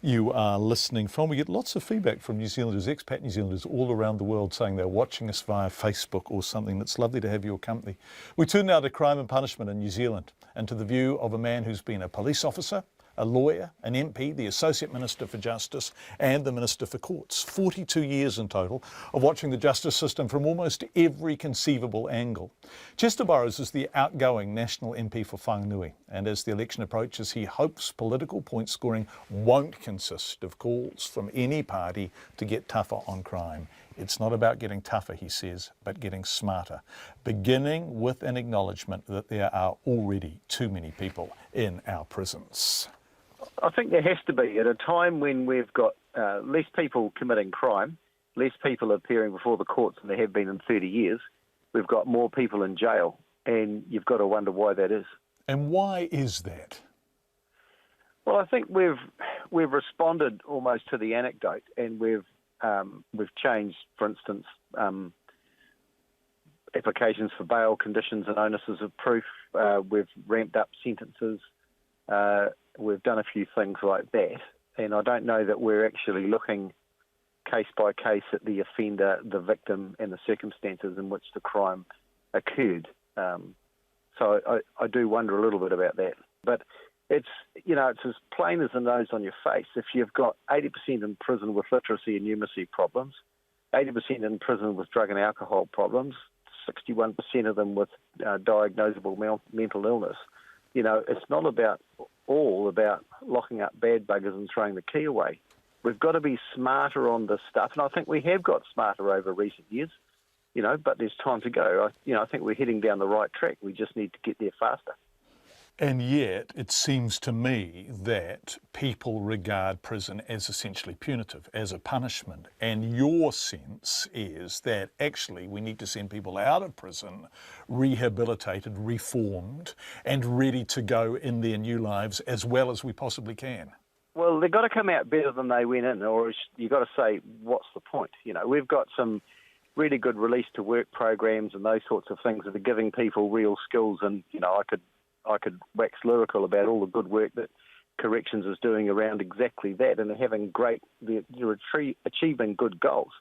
you are listening from. We get lots of feedback from New Zealanders, expat New Zealanders all around the world saying they're watching us via Facebook or something. It's lovely to have your company. We turn now to crime and punishment in New Zealand and to the view of a man who's been a police officer, a lawyer, an MP, the Associate Minister for Justice and the Minister for Courts. 42 years in total of watching the justice system from almost every conceivable angle. Chester Burrows is the outgoing National MP for Whanganui, and as the election approaches, he hopes political point scoring won't consist of calls from any party to get tougher on crime. It's not about getting tougher, he says, but getting smarter, beginning with an acknowledgement that there are already too many people in our prisons. I think there has to be. At a time when we've got less people committing crime, less people appearing before the courts than there have been in 30 years, we've got more people in jail, and you've got to wonder why that is. And why is that? Well, I think we've responded almost to the anecdote, and we've changed, for instance, applications for bail, conditions and onuses of proof. We've ramped up sentences. We've done a few things like that, and I don't know that we're actually looking case by case at the offender, the victim, and the circumstances in which the crime occurred. So I do wonder a little bit about that. But it's as plain as the nose on your face. If you've got 80% in prison with literacy and numeracy problems, 80% in prison with drug and alcohol problems, 61% of them with diagnosable mental illness, it's not all about locking up bad buggers and throwing the key away. We've got to be smarter on this stuff, and I think we have got smarter over recent years, but there's time to go. I think we're heading down the right track. We just need to get there faster. And yet, it seems to me that people regard prison as essentially punitive, as a punishment. And your sense is that actually we need to send people out of prison rehabilitated, reformed, and ready to go in their new lives as well as we possibly can. Well, they've got to come out better than they went in, or you've got to say, what's the point? We've got some really good release to work programs and those sorts of things that are giving people real skills, and, I could wax lyrical about all the good work that Corrections is doing around exactly that, and they're achieving good goals.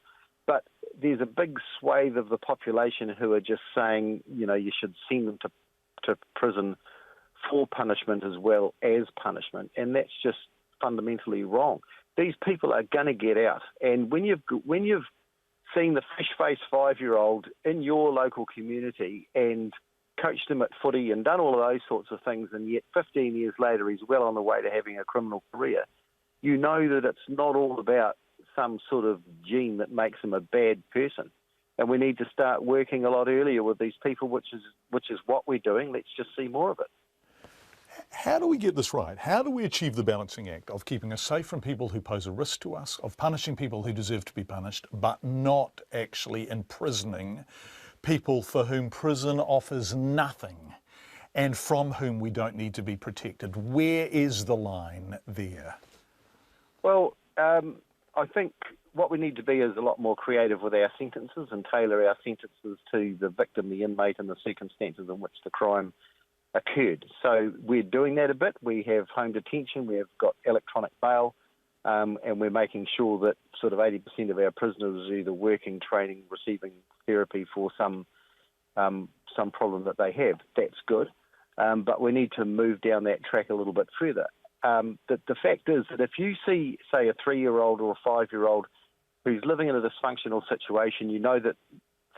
But there's a big swathe of the population who are just saying, you should send them to prison for punishment as well as punishment, and that's just fundamentally wrong. These people are going to get out, and when you've seen the fish-faced 5-year-old in your local community and coached him at footy and done all of those sorts of things, and yet 15 years later he's well on the way to having a criminal career, you know that it's not all about some sort of gene that makes him a bad person. And we need to start working a lot earlier with these people, which is what we're doing. Let's just see more of it. How do we get this right? How do we achieve the balancing act of keeping us safe from people who pose a risk to us, of punishing people who deserve to be punished, but not actually imprisoning people for whom prison offers nothing and from whom we don't need to be protected? Where is the line there? Well, I think what we need to be is a lot more creative with our sentences and tailor our sentences to the victim, the inmate, and the circumstances in which the crime occurred. So we're doing that a bit. We have home detention, we have got electronic bail, and we're making sure that sort of 80% of our prisoners are either working, training, receiving therapy for some problem that they have. That's good, but we need to move down that track a little bit further. The fact is that if you see, say, a 3-year-old or a 5-year-old who's living in a dysfunctional situation, you know that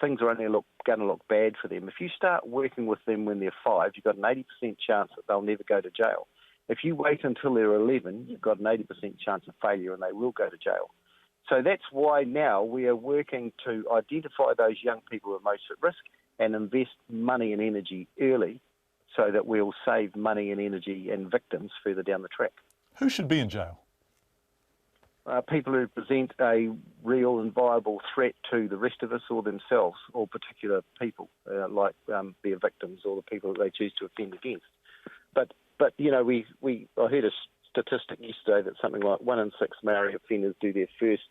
things are only going to look bad for them. If you start working with them when they're 5, you've got an 80% chance that they'll never go to jail. If you wait until they're 11, you've got an 80% chance of failure and they will go to jail. So that's why now we are working to identify those young people who are most at risk and invest money and energy early so that we'll save money and energy and victims further down the track. Who should be in jail? People who present a real and viable threat to the rest of us or themselves or particular people, like their victims or the people that they choose to offend against. But you know, I heard a statistic yesterday that something like 1 in 6 Maori offenders do their first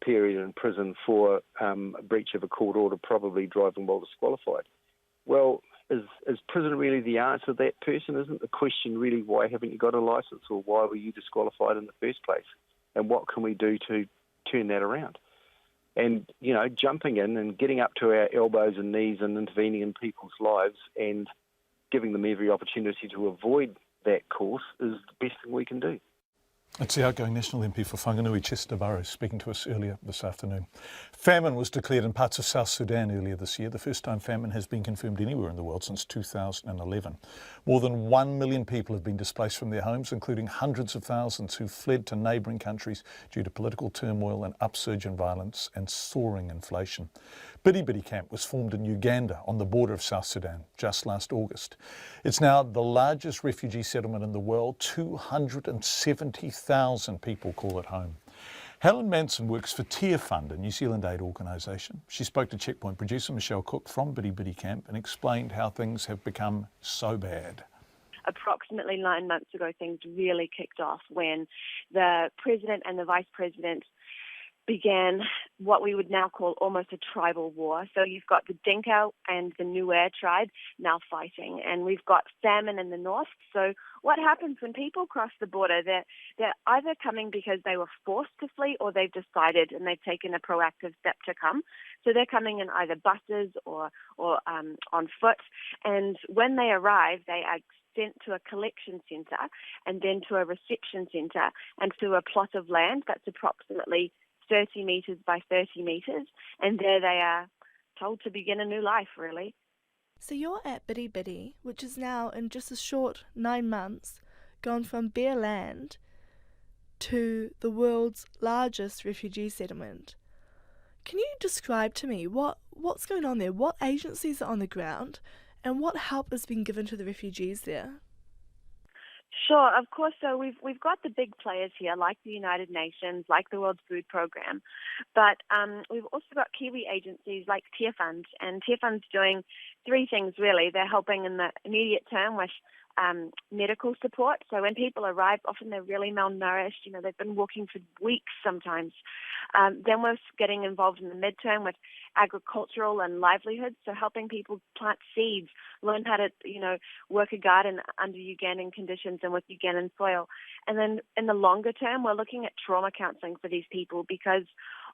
period in prison for a breach of a court order, probably driving while disqualified. Well, is prison really the answer to that person? Isn't the question really, why haven't you got a licence, or why were you disqualified in the first place? And what can we do to turn that around? And, you know, jumping in and getting up to our elbows and knees and intervening in people's lives and giving them every opportunity to avoid that course is the best thing we can do. It's the outgoing National MP for Whanganui, Chester Burrows, speaking to us earlier this afternoon. Famine was declared in parts of South Sudan earlier this year, the first time famine has been confirmed anywhere in the world since 2011. More than 1 million people have been displaced from their homes, including hundreds of thousands who fled to neighbouring countries due to political turmoil and upsurge in violence and soaring inflation. Bidi Bidi Camp was formed in Uganda on the border of South Sudan just last August. It's now the largest refugee settlement in the world. 270,000 people call it home. Helen Manson works for Tear Fund, a New Zealand aid organisation. She spoke to Checkpoint producer Michelle Cook from Bidi Bidi Camp and explained how things have become so bad. Approximately 9 months ago, things really kicked off when the president and the vice president began what we would now call almost a tribal war. So you've got the Dinka and the Nuer tribe now fighting, and we've got famine in the north. So what happens when people cross the border? They're either coming because they were forced to flee, or they've decided and they've taken a proactive step to come. So they're coming in either buses or on foot. And when they arrive, they are sent to a collection centre and then to a reception centre and to a plot of land that's approximately 30 metres by 30 metres, and there they are told to begin a new life, really. So you're at Bidi Bidi, which is now, in just a short 9 months, gone from bare land to the world's largest refugee settlement. Can you describe to me what's going on there? What agencies are on the ground, and what help has been given to the refugees there? Sure, of course. So we've got the big players here, like the United Nations, like the World Food Programme, but we've also got Kiwi agencies like Tear Fund, and Tear Fund's doing 3 things really. They're helping in the immediate term with medical support. So when people arrive, often they're really malnourished. You know, they've been walking for weeks sometimes. Then we're getting involved in the midterm with agricultural and livelihoods, so helping people plant seeds, learn how to, work a garden under Ugandan conditions and with Ugandan soil. And then in the longer term, we're looking at trauma counselling for these people because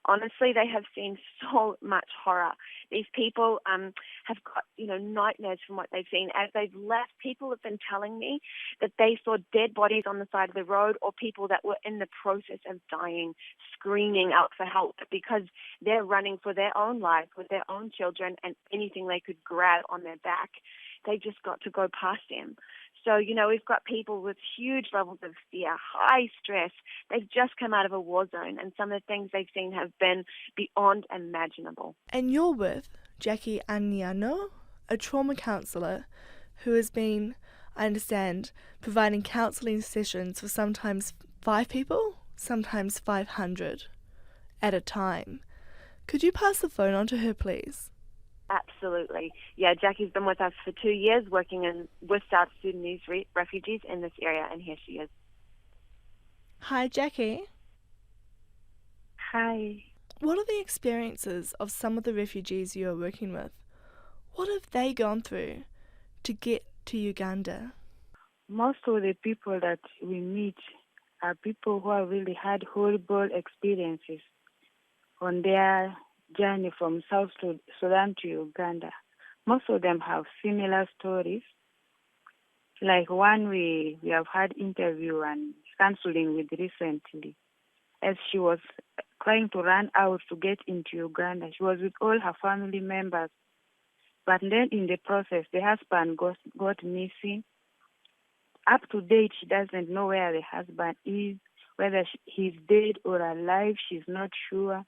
honestly, they have seen so much horror. These people have got, nightmares from what they've seen. As they've left, people have been telling me that they saw dead bodies on the side of the road or people that were in the process of dying, screaming out for help because they're running for their own lives with their own children and anything they could grab on their back. They just got to go past them. So, we've got people with huge levels of fear, high stress. They've just come out of a war zone, and some of the things they've seen have been beyond imaginable. And you're with Jackie Aniano, a trauma counsellor who has been, I understand, providing counselling sessions for sometimes 5 people, sometimes 500 at a time. Could you pass the phone on to her, please? Absolutely. Yeah, Jackie's been with us for 2 years working with South Sudanese refugees in this area, and here she is. Hi, Jackie. Hi. What are the experiences of some of the refugees you are working with? What have they gone through to get to Uganda? Most of the people that we meet are people who have really had horrible experiences on their journey from South Sudan to Uganda. Most of them have similar stories. Like one we have had interview and counseling with recently, as she was trying to run out to get into Uganda. She was with all her family members. But then in the process, the husband got missing. Up to date, she doesn't know where the husband is, whether he's dead or alive, she's not sure.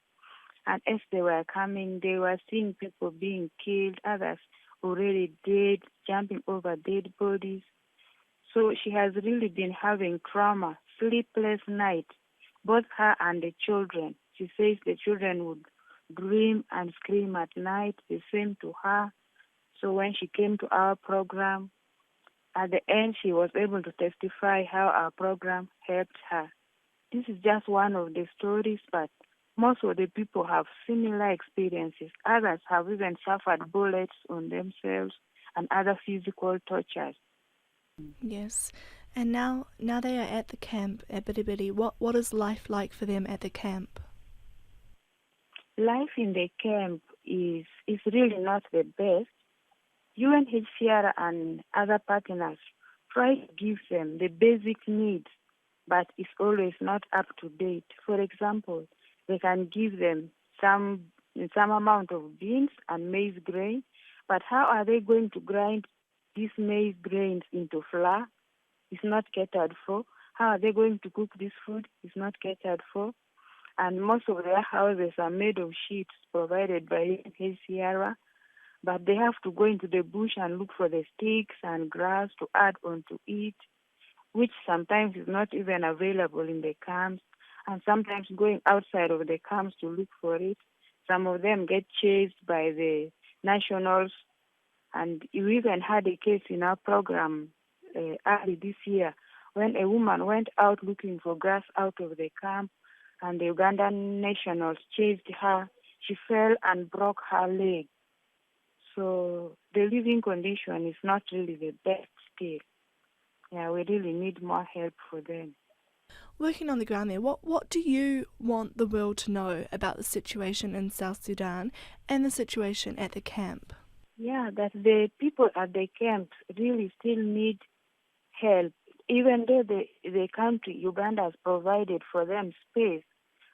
And as they were coming, they were seeing people being killed, others already dead, jumping over dead bodies. So she has really been having trauma, sleepless night, both her and the children. She says the children would dream and scream at night, the same to her. So when she came to our program, at the end she was able to testify how our program helped her. This is just one of the stories, but most of the people have similar experiences. Others have even suffered bullets on themselves and other physical tortures. Yes. And now they are at the camp at Biribiri. What is life like for them at the camp? Life in the camp is really not the best. UNHCR and other partners try to give them the basic needs, but it's always not up to date. For example, they can give them some amount of beans and maize grain, but how are they going to grind these maize grains into flour? It's not catered for. How are they going to cook this food? It's not catered for. And most of their houses are made of sheets provided by UNHCR, but they have to go into the bush and look for the sticks and grass to add on to it, which sometimes is not even available in the camps, and sometimes going outside of the camps to look for it. Some of them get chased by the nationals, and we even had a case in our program early this year when a woman went out looking for grass out of the camp, and the Ugandan nationals chased her. She fell and broke her leg. So the living condition is not really the best still. Yeah, we really need more help for them. Working on the ground there, what do you want the world to know about the situation in South Sudan and the situation at the camp? Yeah, that the people at the camps really still need help, even though the country, Uganda, has provided for them space,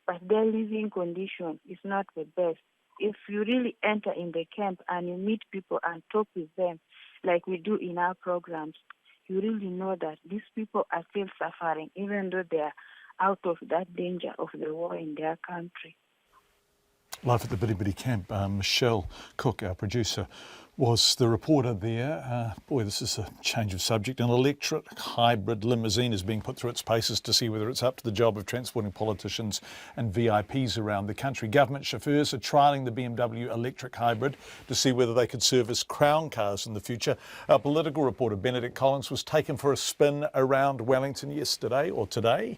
but their living condition is not the best. If you really enter in the camp and you meet people and talk with them, like we do in our programs, you really know that these people are still suffering, even though they are out of that danger of the war in their country. Live at the Biribiri camp, Michelle Cook, our producer, was the reporter there. Boy, this is a change of subject. An electric hybrid limousine is being put through its paces to see whether it's up to the job of transporting politicians and VIPs around the country. Government chauffeurs are trialling the BMW electric hybrid to see whether they could serve as Crown cars in the future. Our political reporter Benedict Collins was taken for a spin around Wellington yesterday or today.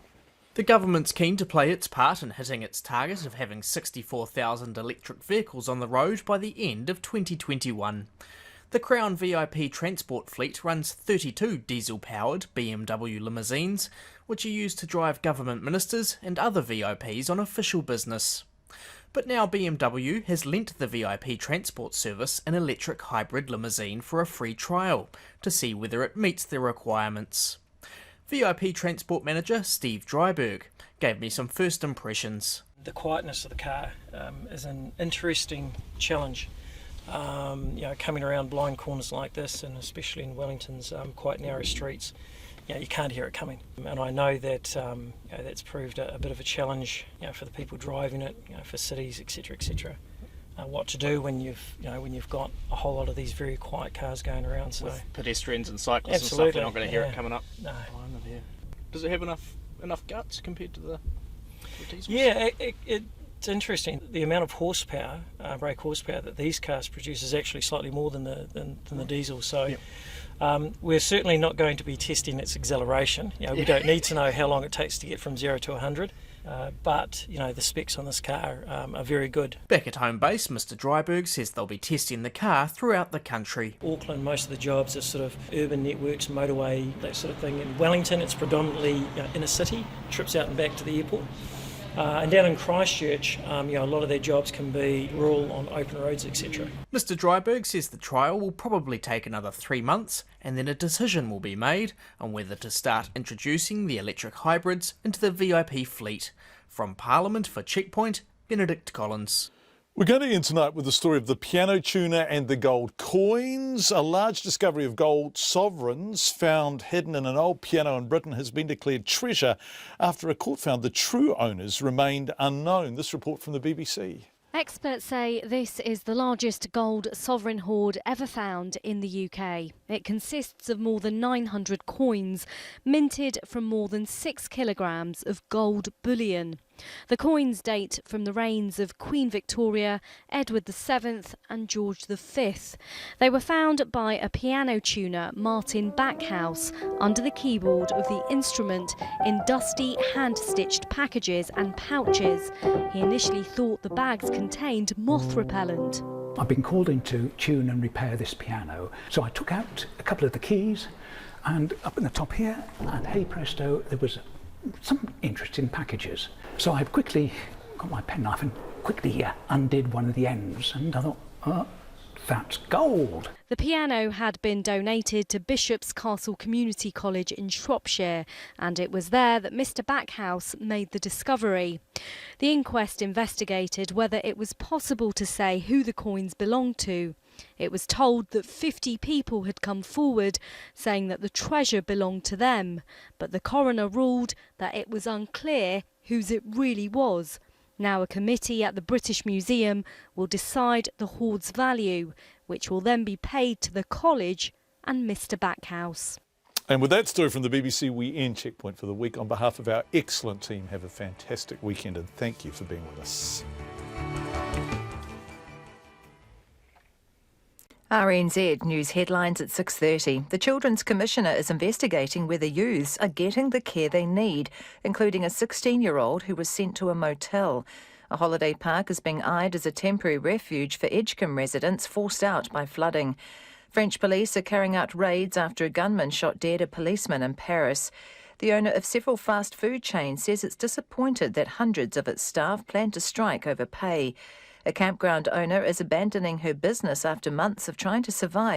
The government's keen to play its part in hitting its target of having 64,000 electric vehicles on the road by the end of 2021. The Crown VIP transport fleet runs 32 diesel-powered BMW limousines, which are used to drive government ministers and other VIPs on official business. But now BMW has lent the VIP transport service an electric hybrid limousine for a free trial to see whether it meets their requirements. VIP Transport Manager Steve Dryberg gave me some first impressions. The quietness of the car is an interesting challenge. Coming around blind corners like this, and especially in Wellington's quite narrow streets, you can't hear it coming. And I know that that's proved a bit of a challenge, for the people driving it, for cities, etc., etc. What to do when you've got a whole lot of these very quiet cars going around. So with pedestrians and cyclists absolutely, and stuff, they're not going to hear it coming up. No. Does it have enough guts compared to the diesels? Yeah, it's interesting. The amount of horsepower, brake horsepower that these cars produce is actually slightly more than the diesel. So we're certainly not going to be testing its acceleration. We don't need to know how long it takes to get from 0 to 100. But the specs on this car are very good. Back at home base, Mr. Dryberg says they'll be testing the car throughout the country. Auckland, most of the jobs are sort of urban networks, motorway, that sort of thing. In Wellington, it's predominantly inner city, trips out and back to the airport. And down in Christchurch, a lot of their jobs can be rural on open roads, etc. Mr. Dryberg says the trial will probably take another 3 months, and then a decision will be made on whether to start introducing the electric hybrids into the VIP fleet. From Parliament for Checkpoint, Benedict Collins. We're going to end tonight with the story of the piano tuner and the gold coins. A large discovery of gold sovereigns found hidden in an old piano in Britain has been declared treasure after a court found the true owners remained unknown. This report from the BBC. Experts say this is the largest gold sovereign hoard ever found in the UK. It consists of more than 900 coins, minted from more than 6 kilograms of gold bullion. The coins date from the reigns of Queen Victoria, Edward VII and George V. They were found by a piano tuner, Martin Backhouse, under the keyboard of the instrument in dusty hand-stitched packages and pouches. He initially thought the bags contained moth repellent. I've been called in to tune and repair this piano, so I took out a couple of the keys, and up in the top here, and hey presto, there was some interesting packages. So I quickly got my penknife and quickly undid one of the ends, and I thought, oh, that's gold. The piano had been donated to Bishop's Castle Community College in Shropshire, and it was there that Mr. Backhouse made the discovery. The inquest investigated whether it was possible to say who the coins belonged to. It was told that 50 people had come forward saying that the treasure belonged to them, but the coroner ruled that it was unclear whose it really was. Now a committee at the British Museum will decide the hoard's value, which will then be paid to the college and Mr. Backhouse. And with that story from the BBC, we end Checkpoint for the week. On behalf of our excellent team, have a fantastic weekend and thank you for being with us. RNZ News headlines at 6:30. The Children's Commissioner is investigating whether youths are getting the care they need, including a 16-year-old who was sent to a motel. A holiday park is being eyed as a temporary refuge for Edgecombe residents forced out by flooding. French police are carrying out raids after a gunman shot dead a policeman in Paris. The owner of several fast food chains says it's disappointed that hundreds of its staff plan to strike over pay. A campground owner is abandoning her business after months of trying to survive.